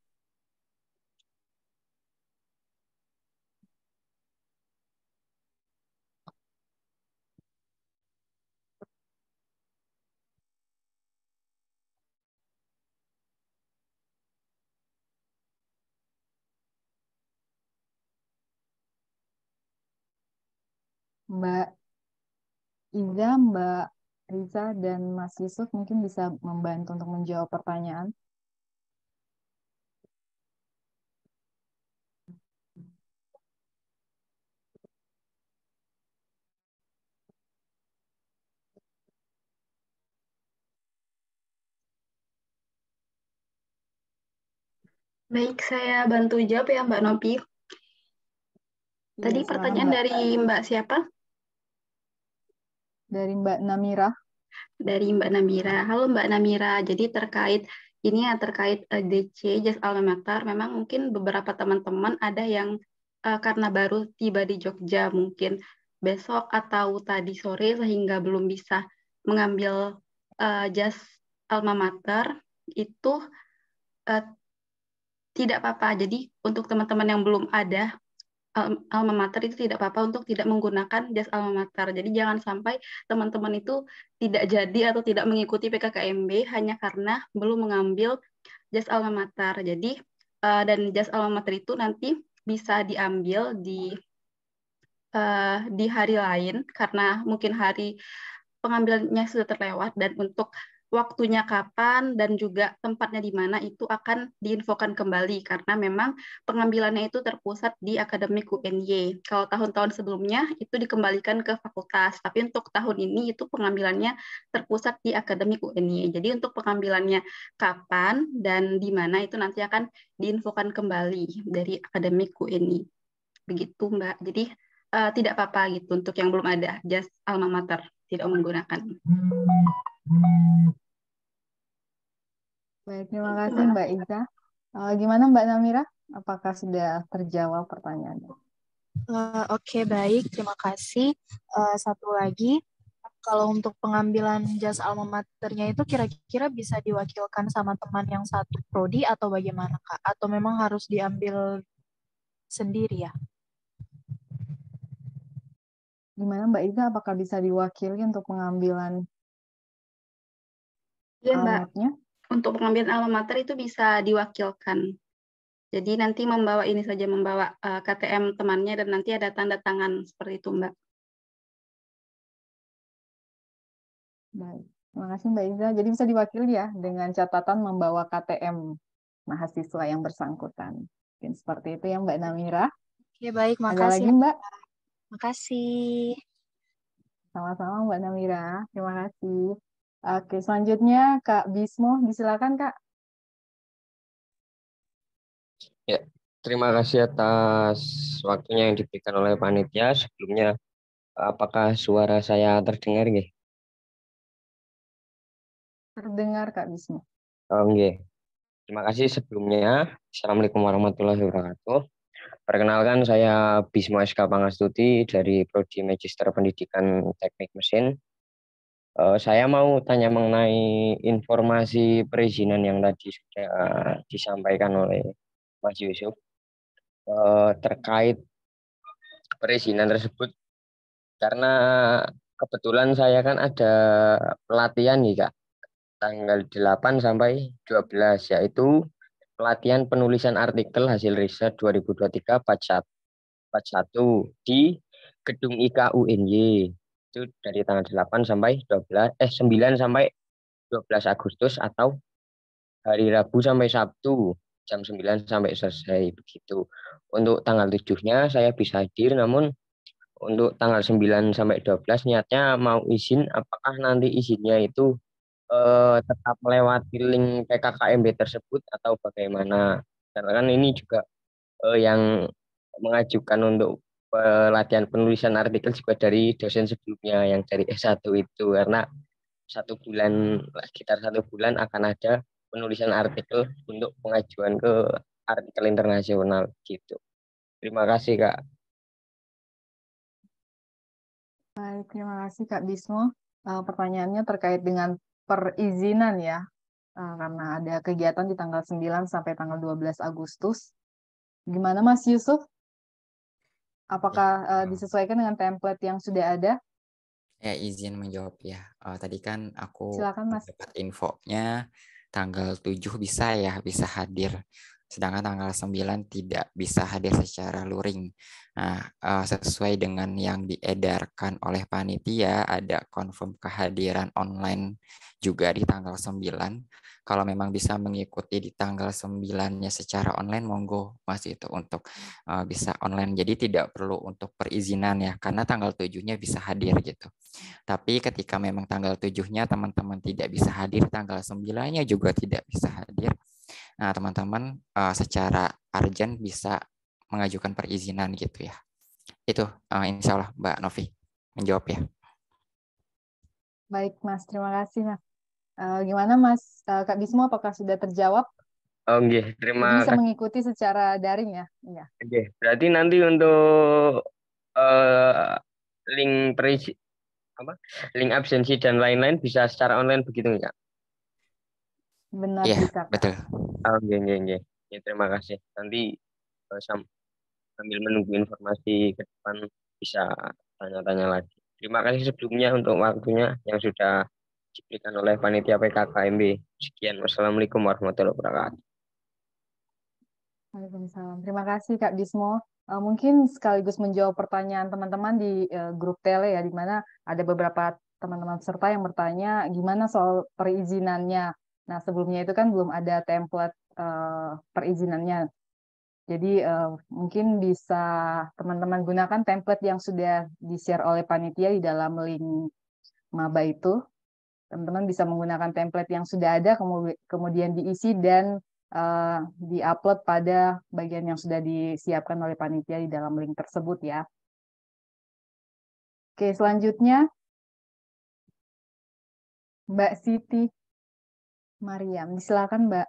Mbak Iza, Mbak Riza, dan Mas Yusuf mungkin bisa membantu untuk menjawab pertanyaan. Baik, saya bantu jawab ya Mbak Nopi. Tadi Iya, silakan, pertanyaan Mbak. dari Mbak siapa? Dari Mbak Namira. Dari Mbak Namira. Halo Mbak Namira. Jadi terkait ini ya terkait DC Jazz Alma Mater, memang mungkin beberapa teman-teman ada yang karena baru tiba di Jogja mungkin besok atau tadi sore sehingga belum bisa mengambil Jazz Alma Mater itu uh, tidak apa-apa. Jadi untuk teman-teman yang belum ada alma mater itu tidak apa-apa untuk tidak menggunakan jas alma mater. Jadi jangan sampai teman-teman itu tidak jadi atau tidak mengikuti PKKMB hanya karena belum mengambil jas alma mater. Jadi dan jas alma mater itu nanti bisa diambil di hari lain karena mungkin hari pengambilannya sudah terlewat, dan untuk waktunya kapan dan juga tempatnya di mana itu akan diinfokan kembali karena memang pengambilannya itu terpusat di akademik UNY. Kalau tahun-tahun sebelumnya itu dikembalikan ke fakultas, tapi untuk tahun ini itu pengambilannya terpusat di akademik UNY. Jadi untuk pengambilannya kapan dan di mana itu nanti akan diinfokan kembali dari akademik UNY. Begitu Mbak. Jadi tidak apa-apa gitu untuk yang belum ada jas alma mater tidak menggunakan. Baik, terima kasih Mbak Iza. Gimana Mbak Namira? Apakah sudah terjawab pertanyaannya? Oke, baik. Terima kasih. Satu lagi, kalau untuk pengambilan jas alma maternya itu kira-kira bisa diwakilkan sama teman yang satu prodi atau bagaimana, Kak? Atau memang harus diambil sendiri ya? Gimana Mbak Iza? Apakah bisa diwakili untuk pengambilan Iya Mbak, alamatnya? untuk pengambilan alma mater itu bisa diwakilkan. Jadi nanti membawa ini saja, membawa KTM temannya dan nanti ada tanda tangan seperti itu Mbak. Baik, terima kasih Mbak Iza. Jadi bisa diwakili ya dengan catatan membawa KTM mahasiswa yang bersangkutan. Mungkin seperti itu ya Mbak Namira. Oke, baik. Ada Makasih. lagi Mbak? Makasih. Sama-sama Mbak Namira. Terima kasih. Oke, selanjutnya Kak Bismo, disilakan Kak. Ya, terima kasih atas waktunya yang diberikan oleh panitia. Sebelumnya, apakah suara saya terdengar nggih? Terdengar Kak Bismo. Oh, nggih. Terima kasih sebelumnya. Assalamualaikum warahmatullahi wabarakatuh. Perkenalkan, saya Bismo SK Pangastuti dari Prodi Magister Pendidikan Teknik Mesin. Saya mau tanya mengenai informasi perizinan yang tadi sudah disampaikan oleh Mas Yusuf terkait perizinan tersebut, karena kebetulan saya kan ada pelatihan nih Kak, tanggal 8 sampai 12, yaitu pelatihan penulisan artikel hasil riset 2023 batch 1 di Gedung IK UNY. Itu dari tanggal 8 sampai 9 sampai 12 Agustus atau hari Rabu sampai Sabtu jam 9 sampai selesai begitu. Untuk tanggal 7-nya saya bisa hadir, namun untuk tanggal 9 sampai 12 niatnya mau izin, apakah nanti izinnya itu tetap melewati link PKKMB tersebut atau bagaimana? Karena kan ini juga yang mengajukan untuk pelatihan penulisan artikel juga dari dosen sebelumnya yang dari S1 itu, karena sekitar 1 bulan akan ada penulisan artikel untuk pengajuan ke artikel internasional gitu. Terima kasih Kak. Baik, terima kasih Kak Bismo. Pertanyaannya terkait dengan perizinan ya, karena ada kegiatan di tanggal 9 sampai tanggal 12 Agustus. Gimana Mas Yusuf? Apakah disesuaikan dengan template yang sudah ada? Ya, izin menjawab ya. Tadi kan aku Silakan Mas. dapat infonya tanggal 7 bisa ya, bisa hadir. Sedangkan tanggal 9 tidak bisa hadir secara luring. Nah, sesuai dengan yang diedarkan oleh panitia, ada confirm kehadiran online juga di tanggal 9. Kalau memang bisa mengikuti di tanggal 9-nya secara online, monggo Mas itu untuk bisa online. Jadi tidak perlu untuk perizinan ya, karena tanggal 7-nya bisa hadir gitu. Tapi ketika memang tanggal 7-nya teman-teman tidak bisa hadir, tanggal 9-nya juga tidak bisa hadir. Nah, teman-teman secara urgent bisa mengajukan perizinan gitu ya. Itu insya Allah Mbak Novi menjawab ya. Baik Mas, terima kasih Mas. Gimana Mas Kak Bismo, apakah sudah terjawab? Oh, Jadi terima bisa kasih. mengikuti secara daring ya? Iya. Berarti nanti untuk link link absensi dan lain-lain bisa secara online begitu nggak? Benar Iya, bisa Kak. betul. Oke. Ya, terima kasih. Nanti sambil menunggu informasi ke depan bisa tanya-tanya lagi. Terima kasih sebelumnya untuk waktunya yang sudah diberikan oleh panitia PKKMB. Sekian, wassalamualaikum warahmatullahi wabarakatuh. Waalaikumsalam. Terima kasih Kak Bismo. Mungkin sekaligus menjawab pertanyaan teman-teman di grup tele ya, di mana ada beberapa teman-teman peserta yang bertanya gimana soal perizinannya. Nah, sebelumnya itu kan belum ada template perizinannya. Jadi mungkin bisa teman-teman gunakan template yang sudah di-share oleh panitia di dalam link maba itu. Teman-teman bisa menggunakan template yang sudah ada, kemudian diisi dan di-upload pada bagian yang sudah disiapkan oleh panitia di dalam link tersebut ya. Oke, selanjutnya Mbak Siti Mariam. Silakan Mbak.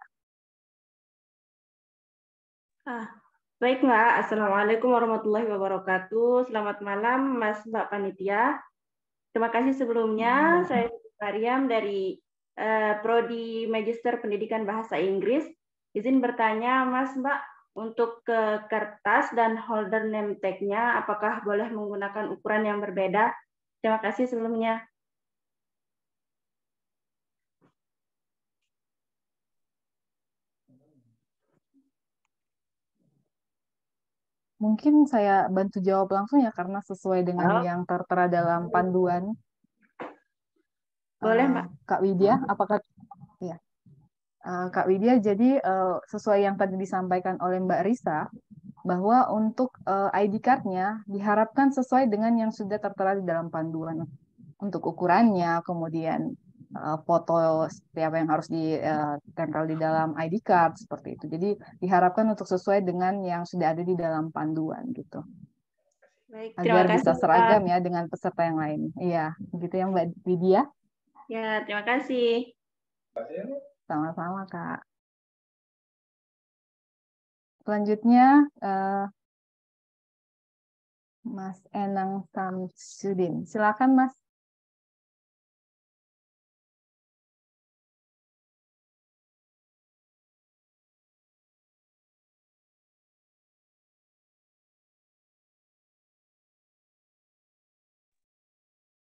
Baik Mbak, Assalamualaikum warahmatullahi wabarakatuh. Selamat malam Mas Mbak Panitia. Terima kasih sebelumnya, saya Siti Mariam dari Prodi Magister Pendidikan Bahasa Inggris. Izin bertanya Mas Mbak, untuk ke kertas dan holder name tag-nya, apakah boleh menggunakan ukuran yang berbeda? Terima kasih sebelumnya. Mungkin saya bantu jawab langsung ya, karena sesuai dengan yang tertera dalam panduan. Boleh Mbak. Kak Widya, apakah ya? Kak Widya, jadi sesuai yang tadi disampaikan oleh Mbak Risa, bahwa untuk ID card-nya diharapkan sesuai dengan yang sudah tertera di dalam panduan. Untuk ukurannya, kemudian foto siapa yang harus ditempel di dalam ID card, seperti itu. Jadi diharapkan untuk sesuai dengan yang sudah ada di dalam panduan gitu. Baik, agar bisa seragam ya dengan peserta yang lain. Iya, gitu ya Mbak Widya. Ya, terima kasih. Sama-sama Kak. Selanjutnya Mas Enang Samsudin. Silakan Mas.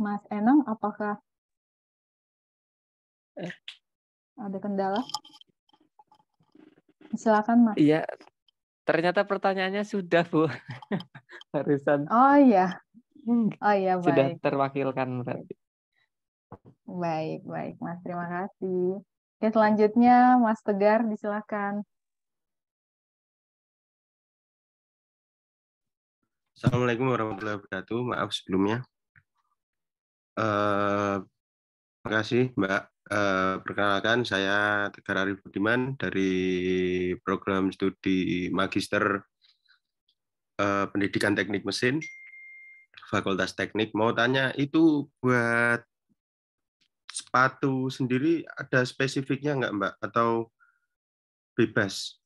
Mas Enang, apakah ada kendala? Silakan Mas. Iya, ternyata pertanyaannya sudah Bu. Barusan. Oh iya. Oh iya, baik. Sudah terwakilkan berarti. Baik Mas, terima kasih. Oke, selanjutnya Mas Tegar, disilakan. Assalamualaikum warahmatullahi wabarakatuh. Maaf sebelumnya. Terima kasih Mbak. Perkenalkan, saya Tegar Arif Budiman dari program studi Magister Pendidikan Teknik Mesin, Fakultas Teknik. Mau tanya, itu buat sepatu sendiri ada spesifiknya nggak Mbak? Atau bebas?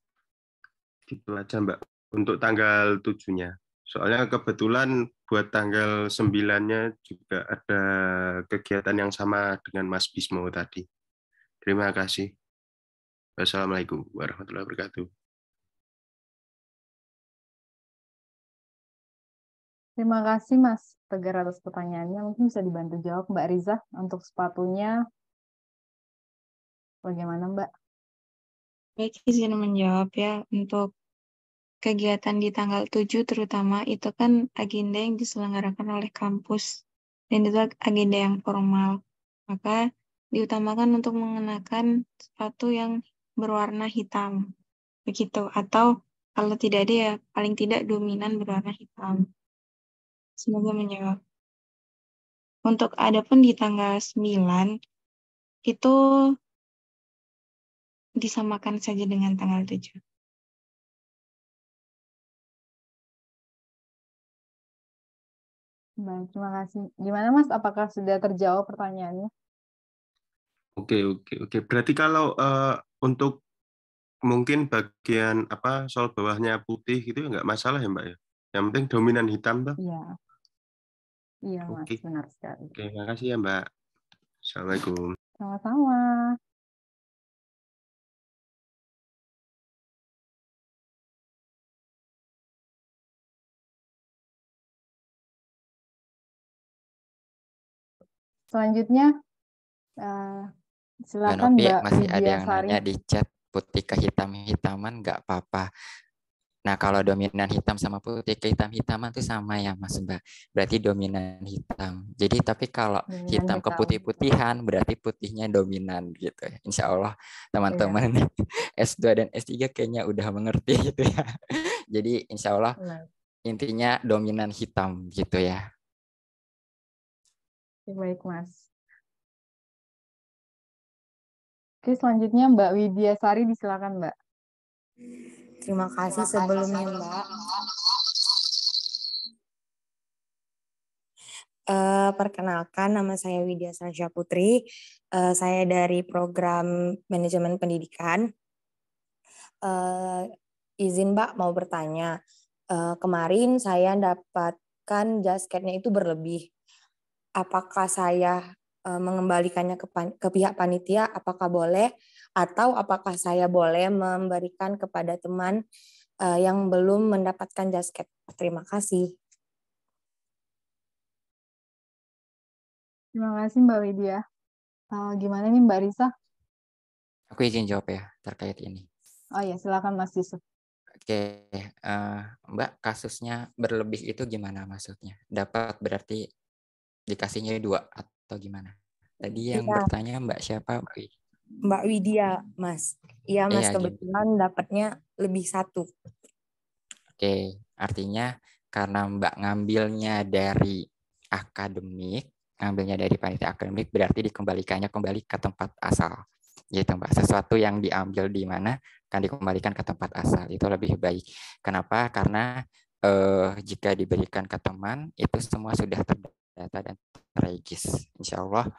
Gitu aja Mbak, untuk tanggal 7-nya. Soalnya kebetulan buat tanggal 9-nya juga ada kegiatan yang sama dengan Mas Bismo tadi. Terima kasih. Wassalamualaikum warahmatullahi wabarakatuh. Terima kasih Mas Tegar atas pertanyaannya. Mungkin bisa dibantu jawab Mbak Riza untuk sepatunya. Bagaimana Mbak? Baik, izin menjawab ya. Untuk kegiatan di tanggal 7 terutama itu kan agenda yang diselenggarakan oleh kampus. Dan itu agenda yang formal. Maka diutamakan untuk mengenakan sepatu yang berwarna hitam. Begitu. Atau kalau tidak ada ya paling tidak dominan berwarna hitam. Semoga menjawab. Untuk adapun di tanggal 9 itu disamakan saja dengan tanggal 7. Baik, terima kasih. Gimana Mas? Apakah sudah terjawab pertanyaannya? Oke. Berarti kalau untuk mungkin bagian sol bawahnya putih gitu nggak masalah ya Mbak ya? Yang penting dominan hitam tuh. Iya. Iya Mas, Oke. benar sekali. Oke, makasih ya Mbak. Assalamualaikum. Sama-sama. Selanjutnya, silakan Novi, Mbak masih ada Widya yang Sari. nanya di chat putih kehitam-hitaman nggak apa-apa. Nah, kalau dominan hitam sama putih kehitam-hitaman itu sama ya Mas Mbak. Berarti dominan hitam. Jadi tapi kalau Dominan hitam ke hitam. putih-putihan berarti putihnya dominan gitu ya. Insya Allah teman-teman S2 dan S3 kayaknya udah mengerti gitu ya. Jadi insya Allah intinya dominan hitam gitu ya. Baik Mas. Oke, selanjutnya Mbak Widya Sari, disilakan Mbak. Terima kasih sebelumnya Mbak. Perkenalkan, nama saya Widya Sasha Putri. Saya dari program manajemen pendidikan. Izin Mbak mau bertanya. Kemarin saya dapatkan jasketnya itu berlebih. Apakah saya mengembalikannya ke pihak panitia? Apakah boleh? Atau apakah saya boleh memberikan kepada teman yang belum mendapatkan jasket? Terima kasih. Terima kasih Mbak Widya. Gimana nih Mbak Risa? Aku izin jawab ya terkait ini. Oh ya, silakan Mas Yusuf. Oke, Mbak, kasusnya berlebih itu gimana maksudnya? Dapat berarti dikasihnya 2 atau gimana? Tadi yang bertanya Mbak siapa? Mbak Widya, Mas. Iya Mas, kebetulan dapatnya lebih 1. Oke, artinya karena Mbak ngambilnya dari akademik, ngambilnya dari panitia akademik, berarti dikembalikannya kembali ke tempat asal. Gitu Mbak, sesuatu yang diambil di mana akan dikembalikan ke tempat asal, itu lebih baik. Kenapa? Karena jika diberikan ke teman, itu semua sudah terdata dan terregis. Insya Allah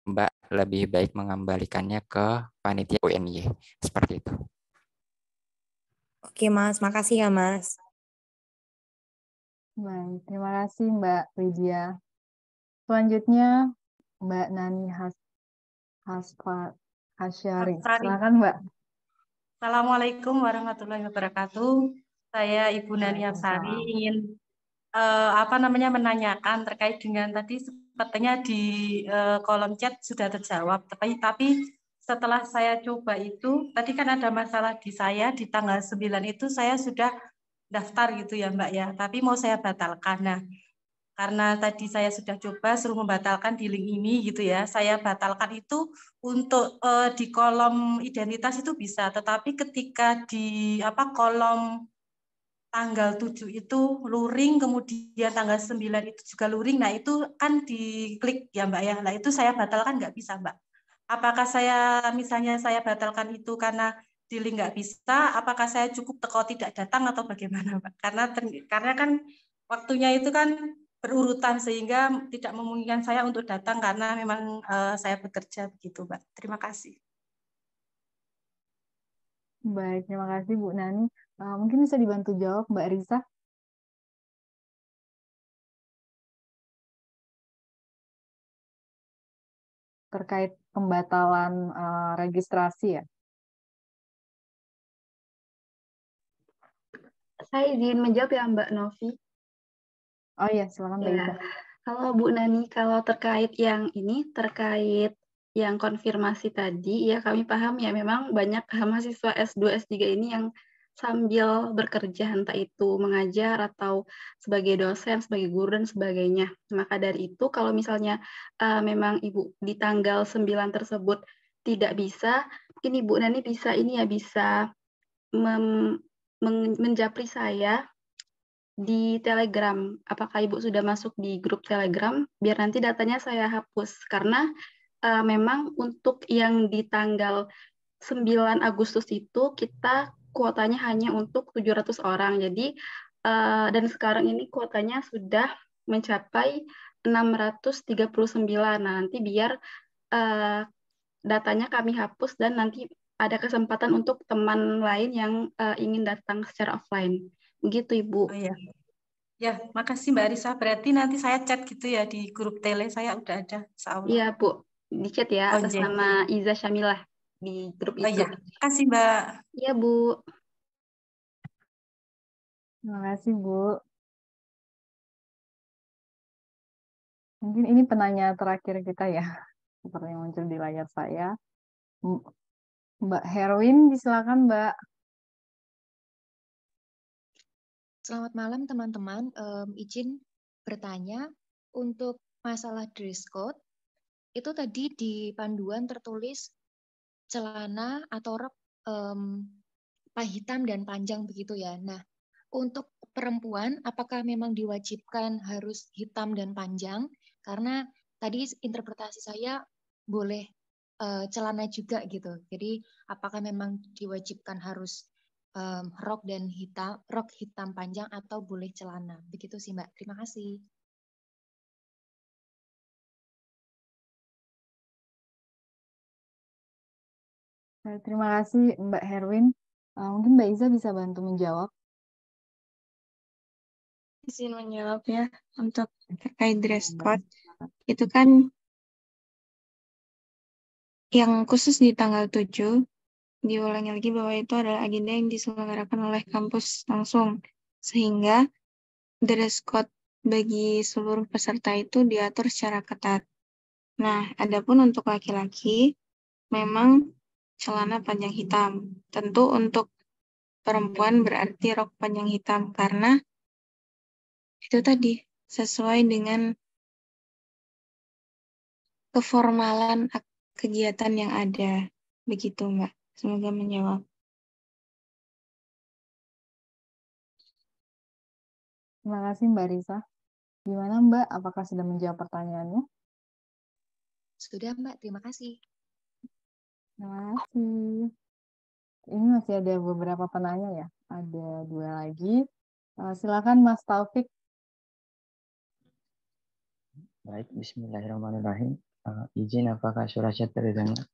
Mbak lebih baik mengembalikannya ke panitia UNY. Seperti itu. Oke Mas, makasih ya Mas. Baik, terima kasih Mbak Widya. Selanjutnya Mbak Nani Hasyari. Silakan Mbak. Assalamualaikum warahmatullahi wabarakatuh. Saya Ibu Nani Hasyari ingin menanyakan terkait dengan tadi sepertinya di kolom chat sudah terjawab, tapi setelah saya coba itu tadi kan ada masalah di saya di tanggal 9 itu saya sudah daftar gitu ya Mbak ya, tapi mau saya batalkan. Nah, karena tadi saya sudah coba suruh membatalkan di link ini gitu ya, saya batalkan itu untuk di kolom identitas itu bisa, tetapi ketika di kolom tanggal 7 itu luring, kemudian tanggal 9 itu juga luring, nah itu kan diklik ya Mbak ya, nah itu saya batalkan nggak bisa Mbak. Apakah saya misalnya saya batalkan itu karena di link nggak bisa, apakah saya cukup teko tidak datang atau bagaimana Mbak? Karena kan waktunya itu kan berurutan sehingga tidak memungkinkan saya untuk datang karena memang saya bekerja begitu, Mbak. Terima kasih. Baik, terima kasih Bu Nani. Mungkin bisa dibantu jawab Mbak Risa terkait pembatalan registrasi ya. Saya izin menjawab ya Mbak Novi. Oh iya, silakan Mbak Ya, Ida. kalau Bu Nani, kalau terkait yang ini, terkait yang konfirmasi tadi, ya kami paham ya memang banyak mahasiswa S2, S3 ini yang sambil bekerja, entah itu mengajar atau sebagai dosen, sebagai guru, dan sebagainya. Maka dari itu, kalau misalnya memang Ibu di tanggal 9 tersebut tidak bisa, mungkin Ibu Nani bisa ini ya, bisa menjapri saya di Telegram. Apakah Ibu sudah masuk di grup Telegram? Biar nanti datanya saya hapus. Karena memang untuk yang di tanggal 9 Agustus itu kita kuotanya hanya untuk 700 orang. Jadi, dan sekarang ini kuotanya sudah mencapai 639. Nah, nanti biar datanya kami hapus dan nanti ada kesempatan untuk teman lain yang ingin datang secara offline. Begitu, Ibu. Oh iya. Ya, makasih Mbak Risa. Berarti nanti saya chat gitu ya di grup tele, saya udah ada, insya Allah. Iya, Bu. Di chat ya, Oh, atas iya. nama Iza Syamilah di grup Oh itu. iya, makasih Mbak. Iya, Bu. Terima kasih Bu. Mungkin ini penanya terakhir kita ya, seperti yang muncul di layar saya. Mbak Herwin, silakan Mbak. Selamat malam teman-teman. Izin bertanya untuk masalah dress code. Itu tadi di panduan tertulis celana atau rok hitam dan panjang begitu ya. Nah, untuk perempuan apakah memang diwajibkan harus hitam dan panjang? Karena tadi interpretasi saya boleh celana juga gitu. Jadi apakah memang diwajibkan harus rok hitam panjang atau boleh celana? Begitu sih Mbak. Terima kasih. Terima kasih Mbak Herwin. Mungkin Mbak Iza bisa bantu menjawab. Izin menjawab ya, untuk terkait dress code, itu kan yang khusus di tanggal 7, diulangi lagi bahwa itu adalah agenda yang diselenggarakan oleh kampus langsung, sehingga dress code bagi seluruh peserta itu diatur secara ketat. Nah, adapun untuk laki-laki, memang celana panjang hitam. Tentu untuk perempuan berarti rok panjang hitam, karena itu tadi sesuai dengan keformalan kegiatan yang ada. Begitu, Mbak. Semoga menjawab. Terima kasih Mbak Risa. Gimana Mbak? Apakah sudah menjawab pertanyaannya? Sudah Mbak, terima kasih. Terima kasih. Ini masih ada beberapa penanya ya. Ada 2 lagi. Silakan Mas Taufik. Baik, bismillahirrahmanirrahim. Izin apakah suara saya terdengar?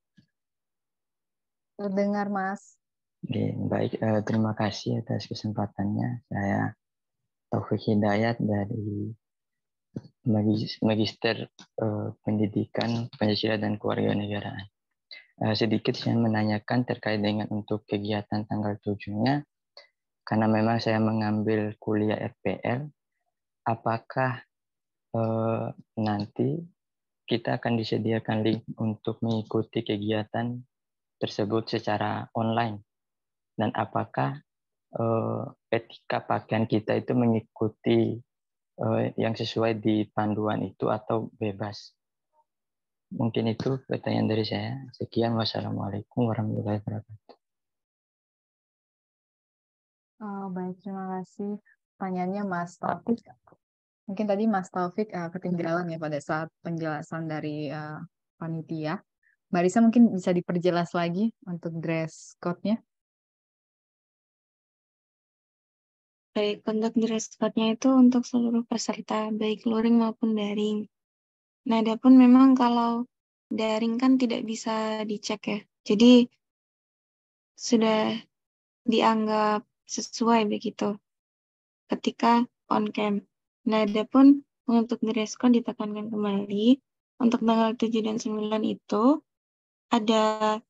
Terdengar Mas. Oke, baik. Terima kasih atas kesempatannya. Saya Taufik Hidayat dari Magister Pendidikan Pancasila dan Kewarganegaraan. Sedikit saya menanyakan terkait dengan untuk kegiatan tanggal 7-nya, karena memang saya mengambil kuliah RPL, apakah nanti kita akan disediakan link untuk mengikuti kegiatan tersebut secara online, dan apakah etika pakaian kita itu mengikuti yang sesuai di panduan itu atau bebas? Mungkin itu pertanyaan dari saya. Sekian, wassalamualaikum warahmatullahi wabarakatuh. Baik, terima kasih. Pertanyaannya Mas Taufik. Mungkin tadi Mas Taufik ketinggalan ya pada saat penjelasan dari panitia. Mbak Risa mungkin bisa diperjelas lagi untuk dress code-nya. Baik, untuk dress code-nya itu untuk seluruh peserta, baik luring maupun daring. Nah, adapun memang kalau daring kan tidak bisa dicek ya. Jadi sudah dianggap sesuai begitu ketika on cam. Nah, adapun untuk dress code ditekankan kembali untuk tanggal 7 dan 9 itu ada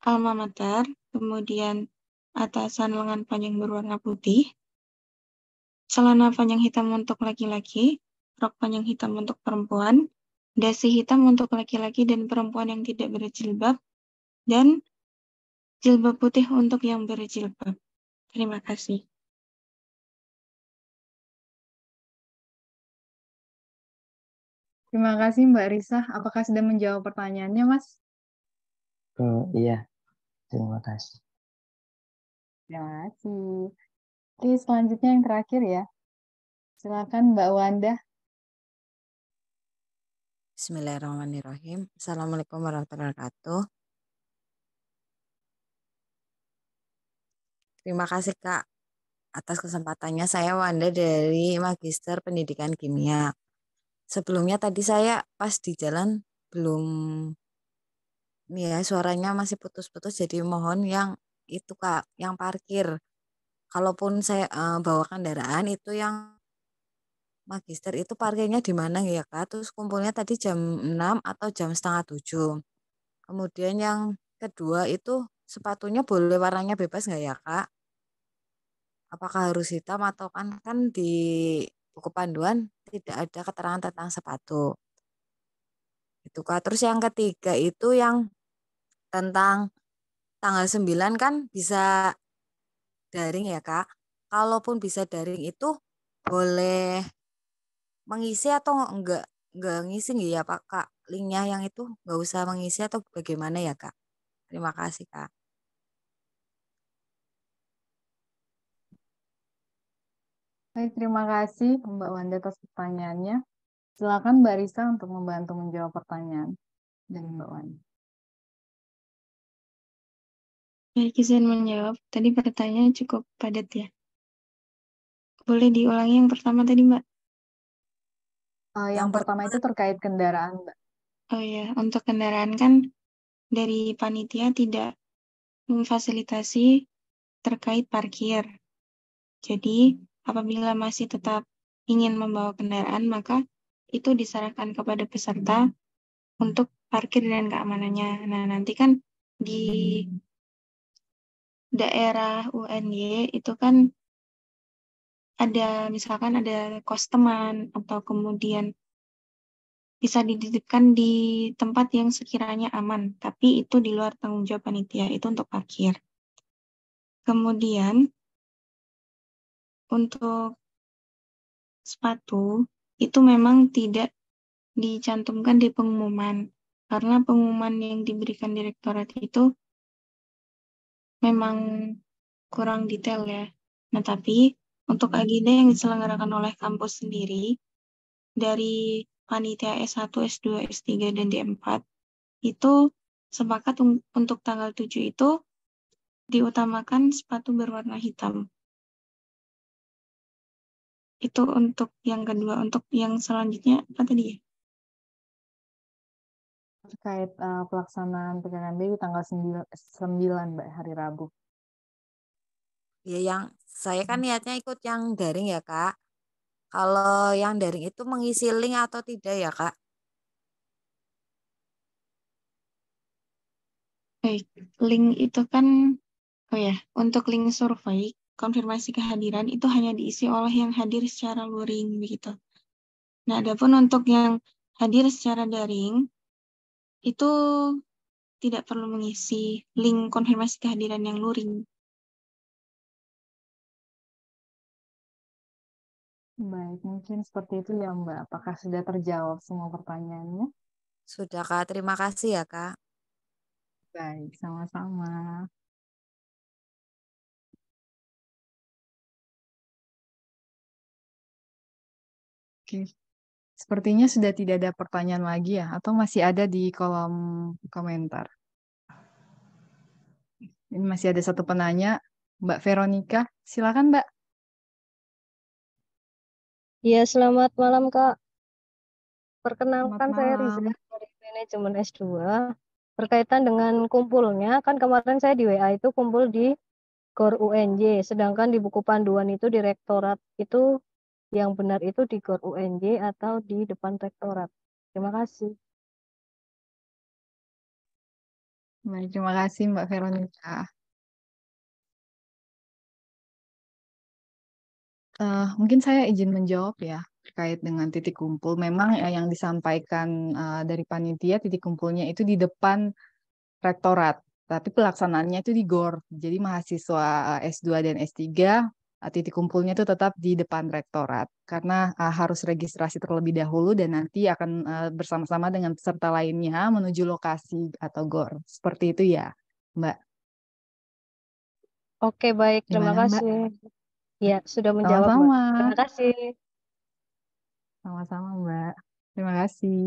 alma mater, kemudian atasan lengan panjang berwarna putih, celana panjang hitam untuk laki-laki, rok panjang hitam untuk perempuan, dasi hitam untuk laki-laki dan perempuan yang tidak berjilbab, dan jilbab putih untuk yang berjilbab. Terima kasih. Terima kasih Mbak Risa. Apakah sudah menjawab pertanyaannya, Mas? Iya, terima kasih. Terima kasih. Oke, selanjutnya yang terakhir ya. Silakan Mbak Wanda. Bismillahirrahmanirrahim. Assalamualaikum warahmatullahi wabarakatuh. Terima kasih Kak atas kesempatannya. Saya Wanda dari Magister Pendidikan Kimia. Sebelumnya tadi saya pas di jalan belum, nih ya suaranya masih putus-putus, jadi mohon yang itu Kak, yang parkir. Kalaupun saya bawa kendaraan itu yang magister itu parkirnya di mana ya Kak? Terus kumpulnya tadi jam 6 atau jam setengah 7. Kemudian yang kedua itu sepatunya boleh warnanya bebas nggak ya Kak? Apakah harus hitam atau kan di buku panduan tidak ada keterangan tentang sepatu. Itu Kak. Terus yang ketiga itu yang tentang tanggal 9 kan bisa daring ya Kak. Kalaupun bisa daring itu boleh mengisi atau enggak ngisi nggak ya Pak Kak? Linknya yang itu nggak usah mengisi atau bagaimana ya Kak? Terima kasih Kak. Baik, terima kasih Mbak Wanda atas pertanyaannya. Silakan Mbak Risa untuk membantu menjawab pertanyaan dari Mbak Wanda. Baik, izin menjawab. Tadi pertanyaan cukup padat ya. Boleh diulangi yang pertama tadi, Mbak? Yang pertama itu terkait kendaraan, Mbak. Oh ya, untuk kendaraan kan dari panitia tidak memfasilitasi terkait parkir. Jadi, apabila masih tetap ingin membawa kendaraan, maka itu diserahkan kepada peserta untuk parkir dan keamanannya. Nah, nanti kan di daerah UNY itu kan ada, misalkan ada kos teman, atau kemudian bisa dititipkan di tempat yang sekiranya aman, tapi itu di luar tanggung jawab panitia, itu untuk parkir. Kemudian, untuk sepatu, itu memang tidak dicantumkan di pengumuman, karena pengumuman yang diberikan direktorat itu memang kurang detail ya. Nah, tapi untuk agenda yang diselenggarakan oleh kampus sendiri, dari panitia S1, S2, S3, dan D4, itu sepakat untuk tanggal 7 itu diutamakan sepatu berwarna hitam. Itu untuk yang kedua. Untuk yang selanjutnya, apa tadi ya? Terkait pelaksanaan PKKMB di tanggal 9, Mbak, hari Rabu. Ya, yang saya kan niatnya ikut yang daring ya Kak. Kalau yang daring itu mengisi link atau tidak ya Kak? Baik, link itu kan, oh ya, untuk link survei, konfirmasi kehadiran itu hanya diisi oleh yang hadir secara luring begitu. Nah, adapun untuk yang hadir secara daring, itu tidak perlu mengisi link konfirmasi kehadiran yang luring. Baik, mungkin seperti itu ya Mbak. Apakah sudah terjawab semua pertanyaannya? Sudah Kak, terima kasih ya Kak. Baik, sama-sama. Oke, sepertinya sudah tidak ada pertanyaan lagi ya, atau masih ada di kolom komentar? Ini masih ada satu penanya, Mbak Veronica. Silakan Mbak. Ya, selamat malam, Kak. Selamat Perkenalkan saya Riza malam. dari manajemen S2. Berkaitan dengan kumpulnya, kan kemarin saya di WA itu kumpul di GOR UNJ, sedangkan di buku panduan itu di rektorat itu yang benar itu di GOR UNJ atau di depan rektorat. Terima kasih. Baik, terima kasih Mbak Veronica. Mungkin saya izin menjawab ya terkait dengan titik kumpul. Memang yang disampaikan dari panitia titik kumpulnya itu di depan rektorat, tapi pelaksanaannya itu di GOR. Jadi mahasiswa S2 dan S3 titik kumpulnya itu tetap di depan rektorat karena harus registrasi terlebih dahulu dan nanti akan bersama-sama dengan peserta lainnya menuju lokasi atau GOR. Seperti itu ya, Mbak. Oke, baik. Terima Gimana, Mbak? kasih. Ya, sudah menjawab, Mbak. Sama-sama. Terima kasih. Sama-sama, Mbak. Terima kasih.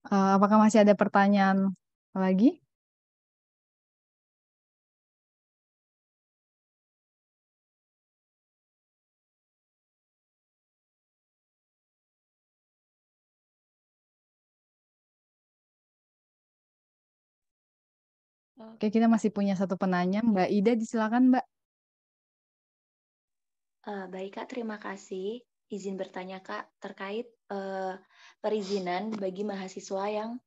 Apakah masih ada pertanyaan lagi? Oke, kita masih punya satu penanya. Mbak Ida, disilakan, Mbak. Baik Kak, terima kasih. Izin bertanya Kak, terkait perizinan bagi mahasiswa yang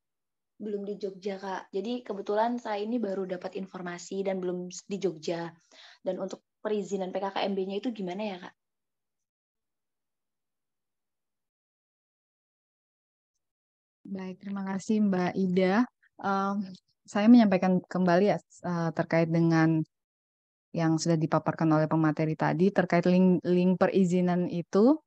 belum di Jogja Kak. Jadi kebetulan saya ini baru dapat informasi dan belum di Jogja. Dan untuk perizinan PKKMB-nya itu gimana ya Kak? Baik, terima kasih Mbak Ida. Saya menyampaikan kembali ya terkait dengan yang sudah dipaparkan oleh pemateri tadi terkait link perizinan itu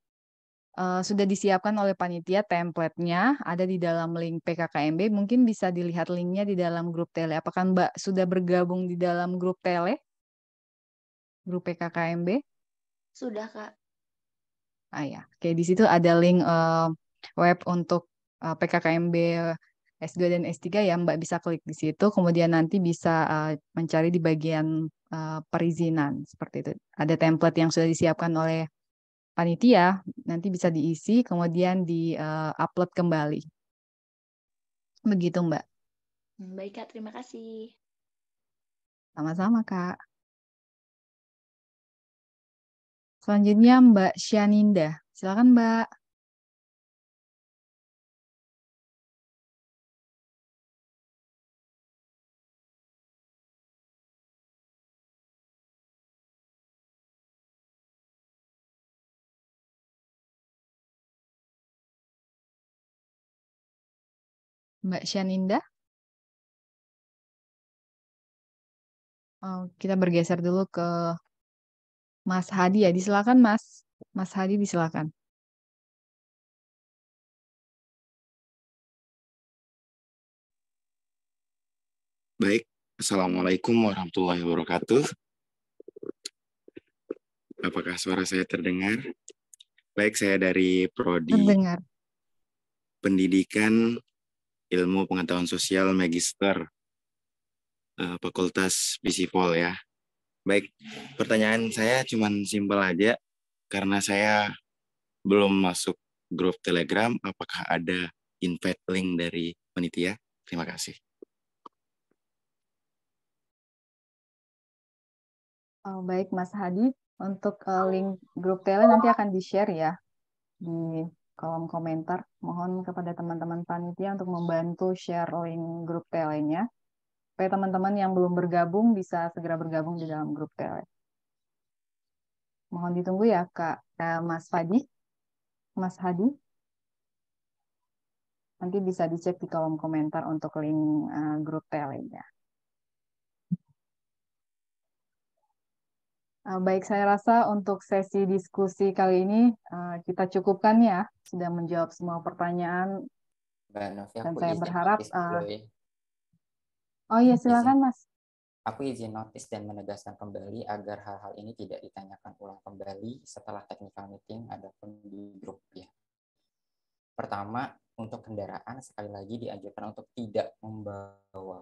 sudah disiapkan oleh panitia, template-nya ada di dalam link PKKMB. Mungkin bisa dilihat linknya di dalam grup tele. Apakah Mbak sudah bergabung di dalam grup tele? Grup PKKMB? Sudah Kak. Ya, oke, di situ ada link web untuk PKKMB S2 dan S3 ya, Mbak bisa klik di situ, kemudian nanti bisa mencari di bagian perizinan seperti itu. Ada template yang sudah disiapkan oleh panitia, nanti bisa diisi, kemudian di-upload kembali. Begitu, Mbak. Baik Kak, terima kasih. Sama-sama, Kak. Selanjutnya Mbak Syaninda. Silakan, Mbak. Mbak Syaninda. Kita bergeser dulu ke Mas Hadi ya. Disilakan, Mas. Mas Hadi, disilakan. Baik, Assalamualaikum warahmatullahi wabarakatuh. Apakah suara saya terdengar? Baik, saya dari Prodi Terdengar. Pendidikan Ilmu Pengetahuan Sosial Magister Fakultas Bisipol ya. Baik, pertanyaan saya cuma simpel aja, karena saya belum masuk grup Telegram, apakah ada invite link dari panitia? Terima kasih. Baik, Mas Hadi. Untuk link grup tele nanti akan di-share ya di kolom komentar. Mohon kepada teman-teman panitia untuk membantu share link grup telenya, supaya teman-teman yang belum bergabung bisa segera bergabung di dalam grup tele. Mohon ditunggu ya, Kak. Mas Fadi. Mas Hadi. Nanti bisa dicek di kolom komentar untuk link grup telenya. Baik, saya rasa untuk sesi diskusi kali ini kita cukupkan ya, sudah menjawab semua pertanyaan. Mbak Novi, Dan aku saya izin berharap, notis dulu ya. Oh iya, silakan Mas. Aku izin notis dan menegaskan kembali agar hal-hal ini tidak ditanyakan ulang kembali setelah technical meeting adapun di grup ya. Pertama, untuk kendaraan sekali lagi dianjurkan untuk tidak membawa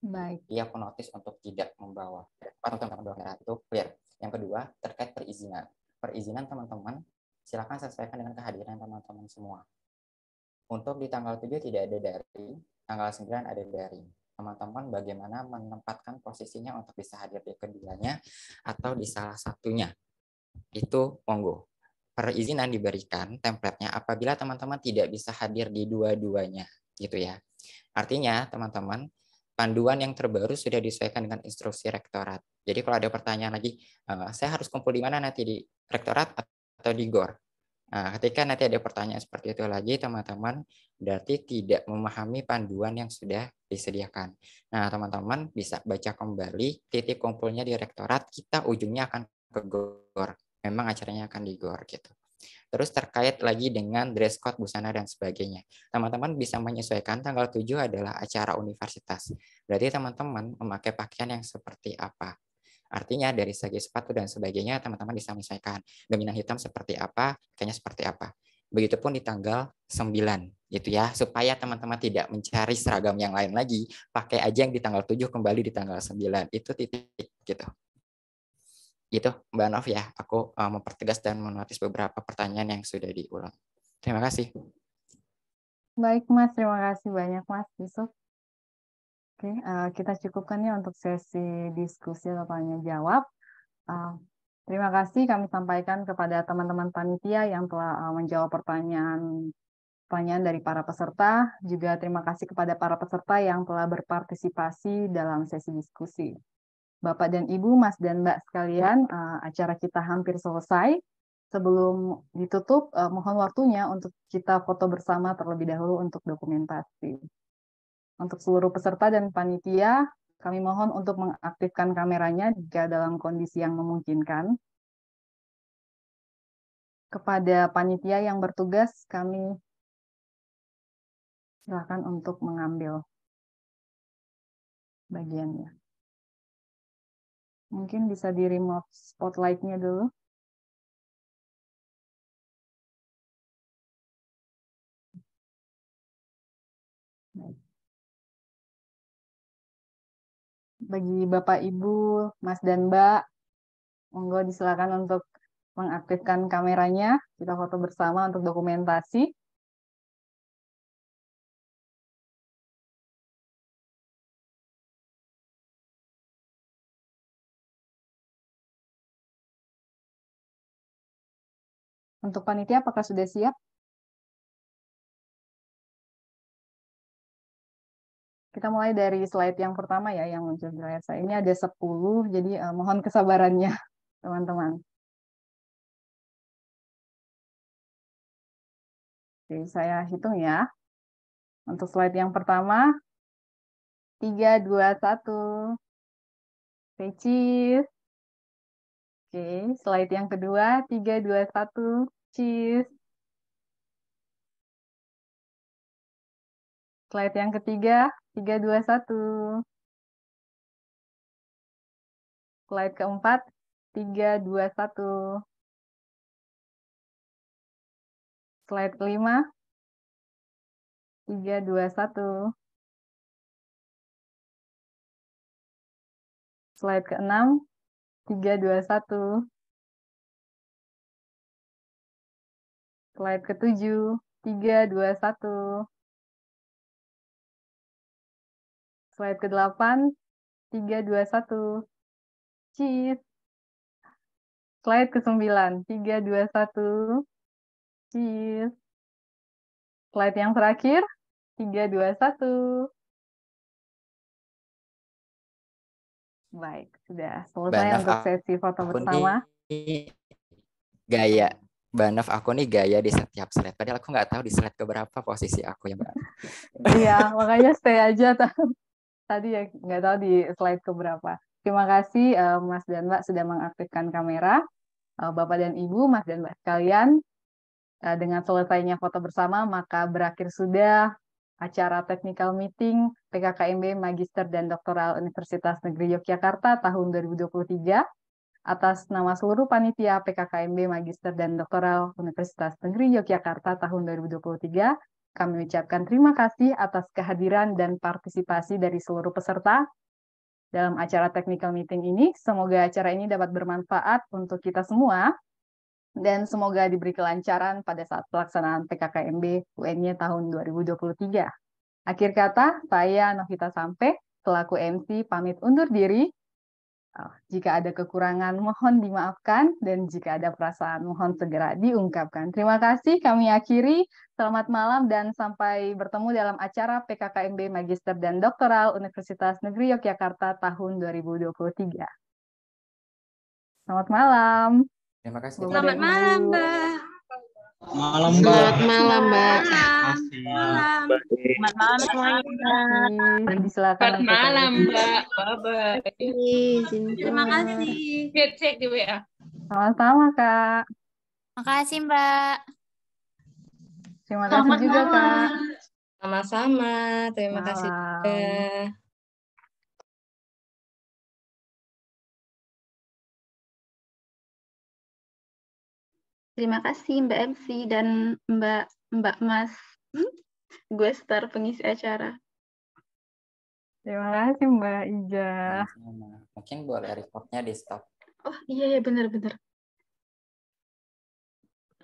Baik. Jadi aku notice untuk tidak membawa kamera itu clear. Yang kedua terkait perizinan. Perizinan teman-teman silakan sesuaikan dengan kehadiran teman-teman semua. Untuk di tanggal 7 tidak ada daring, tanggal 9 ada daring. Teman-teman bagaimana menempatkan posisinya untuk bisa hadir di keduanya atau di salah satunya. Itu monggo. Perizinan diberikan template-nya apabila teman-teman tidak bisa hadir di dua-duanya, gitu ya. Artinya, teman-teman, panduan yang terbaru sudah disesuaikan dengan instruksi rektorat. Jadi kalau ada pertanyaan lagi, saya harus kumpul di mana nanti, di rektorat atau di GOR? Nah, ketika nanti ada pertanyaan seperti itu lagi, teman-teman berarti tidak memahami panduan yang sudah disediakan. Nah, teman-teman bisa baca kembali titik kumpulnya di rektorat, kita ujungnya akan ke GOR. Memang acaranya akan di GOR gitu. Terus terkait lagi dengan dress code, busana, dan sebagainya. Teman-teman bisa menyesuaikan tanggal 7 adalah acara universitas. Berarti teman-teman memakai pakaian yang seperti apa. Artinya dari segi sepatu dan sebagainya teman-teman bisa menyesuaikan. Dominan hitam seperti apa, pakainya seperti apa. Begitupun di tanggal 9 gitu ya, supaya teman-teman tidak mencari seragam yang lain lagi, pakai aja yang di tanggal 7 kembali di tanggal 9. Itu titik gitu. Gitu Mbak Nov ya, aku mempertegas dan menotis beberapa pertanyaan yang sudah diulang. Terima kasih. Baik Mas, terima kasih banyak Mas Yusuf. Oke, kita cukupkan ya untuk sesi diskusi atau tanya jawab. Terima kasih kami sampaikan kepada teman-teman panitia yang telah menjawab pertanyaan dari para peserta. Juga terima kasih kepada para peserta yang telah berpartisipasi dalam sesi diskusi. Bapak dan Ibu, Mas dan Mbak sekalian, acara kita hampir selesai. Sebelum ditutup, mohon waktunya untuk kita foto bersama terlebih dahulu untuk dokumentasi. Untuk seluruh peserta dan panitia, kami mohon untuk mengaktifkan kameranya jika dalam kondisi yang memungkinkan. Kepada panitia yang bertugas, kami silakan untuk mengambil bagiannya. Mungkin bisa di-remote spotlight-nya dulu. Bagi Bapak, Ibu, Mas dan Mbak, monggo disilakan untuk mengaktifkan kameranya. Kita foto bersama untuk dokumentasi. Untuk panitia, apakah sudah siap? Kita mulai dari slide yang pertama ya, yang muncul di layar saya. Ini ada 10, jadi mohon kesabarannya, teman-teman. Oke, saya hitung ya. Untuk slide yang pertama, 3, 2, 1. Oke, cheese. Oke, slide yang kedua, 3, 2, 1. Cheese. Slide yang ketiga, 3, 2, 1. Slide keempat, 3, 2, 1. Slide kelima, 3, 2, 1. Slide keenam, 3, 2, 1. Slide ketujuh, 3, 2, 1. Slide ke-8, 3, 2, 1. Cheese. Slide ke-9, 3, 2, 1. Cheese. Slide yang terakhir, 3, 2, 1. Baik, sudah selesai untuk sesi foto bersama. Gaya, Mbak Nov, aku nih gaya di setiap slide. Padahal aku nggak tahu di slide keberapa posisi aku ya, Mbak. Iya, makanya stay aja tadi ya, nggak tahu di slide keberapa. Terima kasih Mas dan Mbak sudah mengaktifkan kamera. Bapak dan Ibu, Mas dan Mbak sekalian, dengan selesainya foto bersama, maka berakhir sudah acara technical meeting PKKMB Magister dan Doktoral Universitas Negeri Yogyakarta tahun 2023 atas nama seluruh panitia PKKMB Magister dan Doktoral Universitas Negeri Yogyakarta tahun 2023. Kami ucapkan terima kasih atas kehadiran dan partisipasi dari seluruh peserta dalam acara technical meeting ini. Semoga acara ini dapat bermanfaat untuk kita semua dan semoga diberi kelancaran pada saat pelaksanaan PKKMB UN-nya tahun 2023. Akhir kata, saya Novita Sampe, selaku MC, pamit undur diri. Jika ada kekurangan, mohon dimaafkan, dan jika ada perasaan, mohon segera diungkapkan. Terima kasih, kami akhiri. Selamat malam, dan sampai bertemu dalam acara PKKMB Magister dan Doktoral Universitas Negeri Yogyakarta tahun 2023. Selamat malam. Terima kasih. Selamat malam, Mbak. Malam, Mbak. Selamat malam, Mbak. Malam. Selamat malam semuanya. Selamat malam, Mbak. Bye-bye. Terima kasih. Cek di WA. Sama-sama, Kak. Makasih, Mbak. Terima kasih juga, Kak. Sama-sama. Terima kasih juga. Terima kasih Mbak MC dan Mbak Mas gue star pengisi acara. Terima kasih Mbak Ija. Mungkin boleh recordnya di stop. Oh iya ya benar-benar.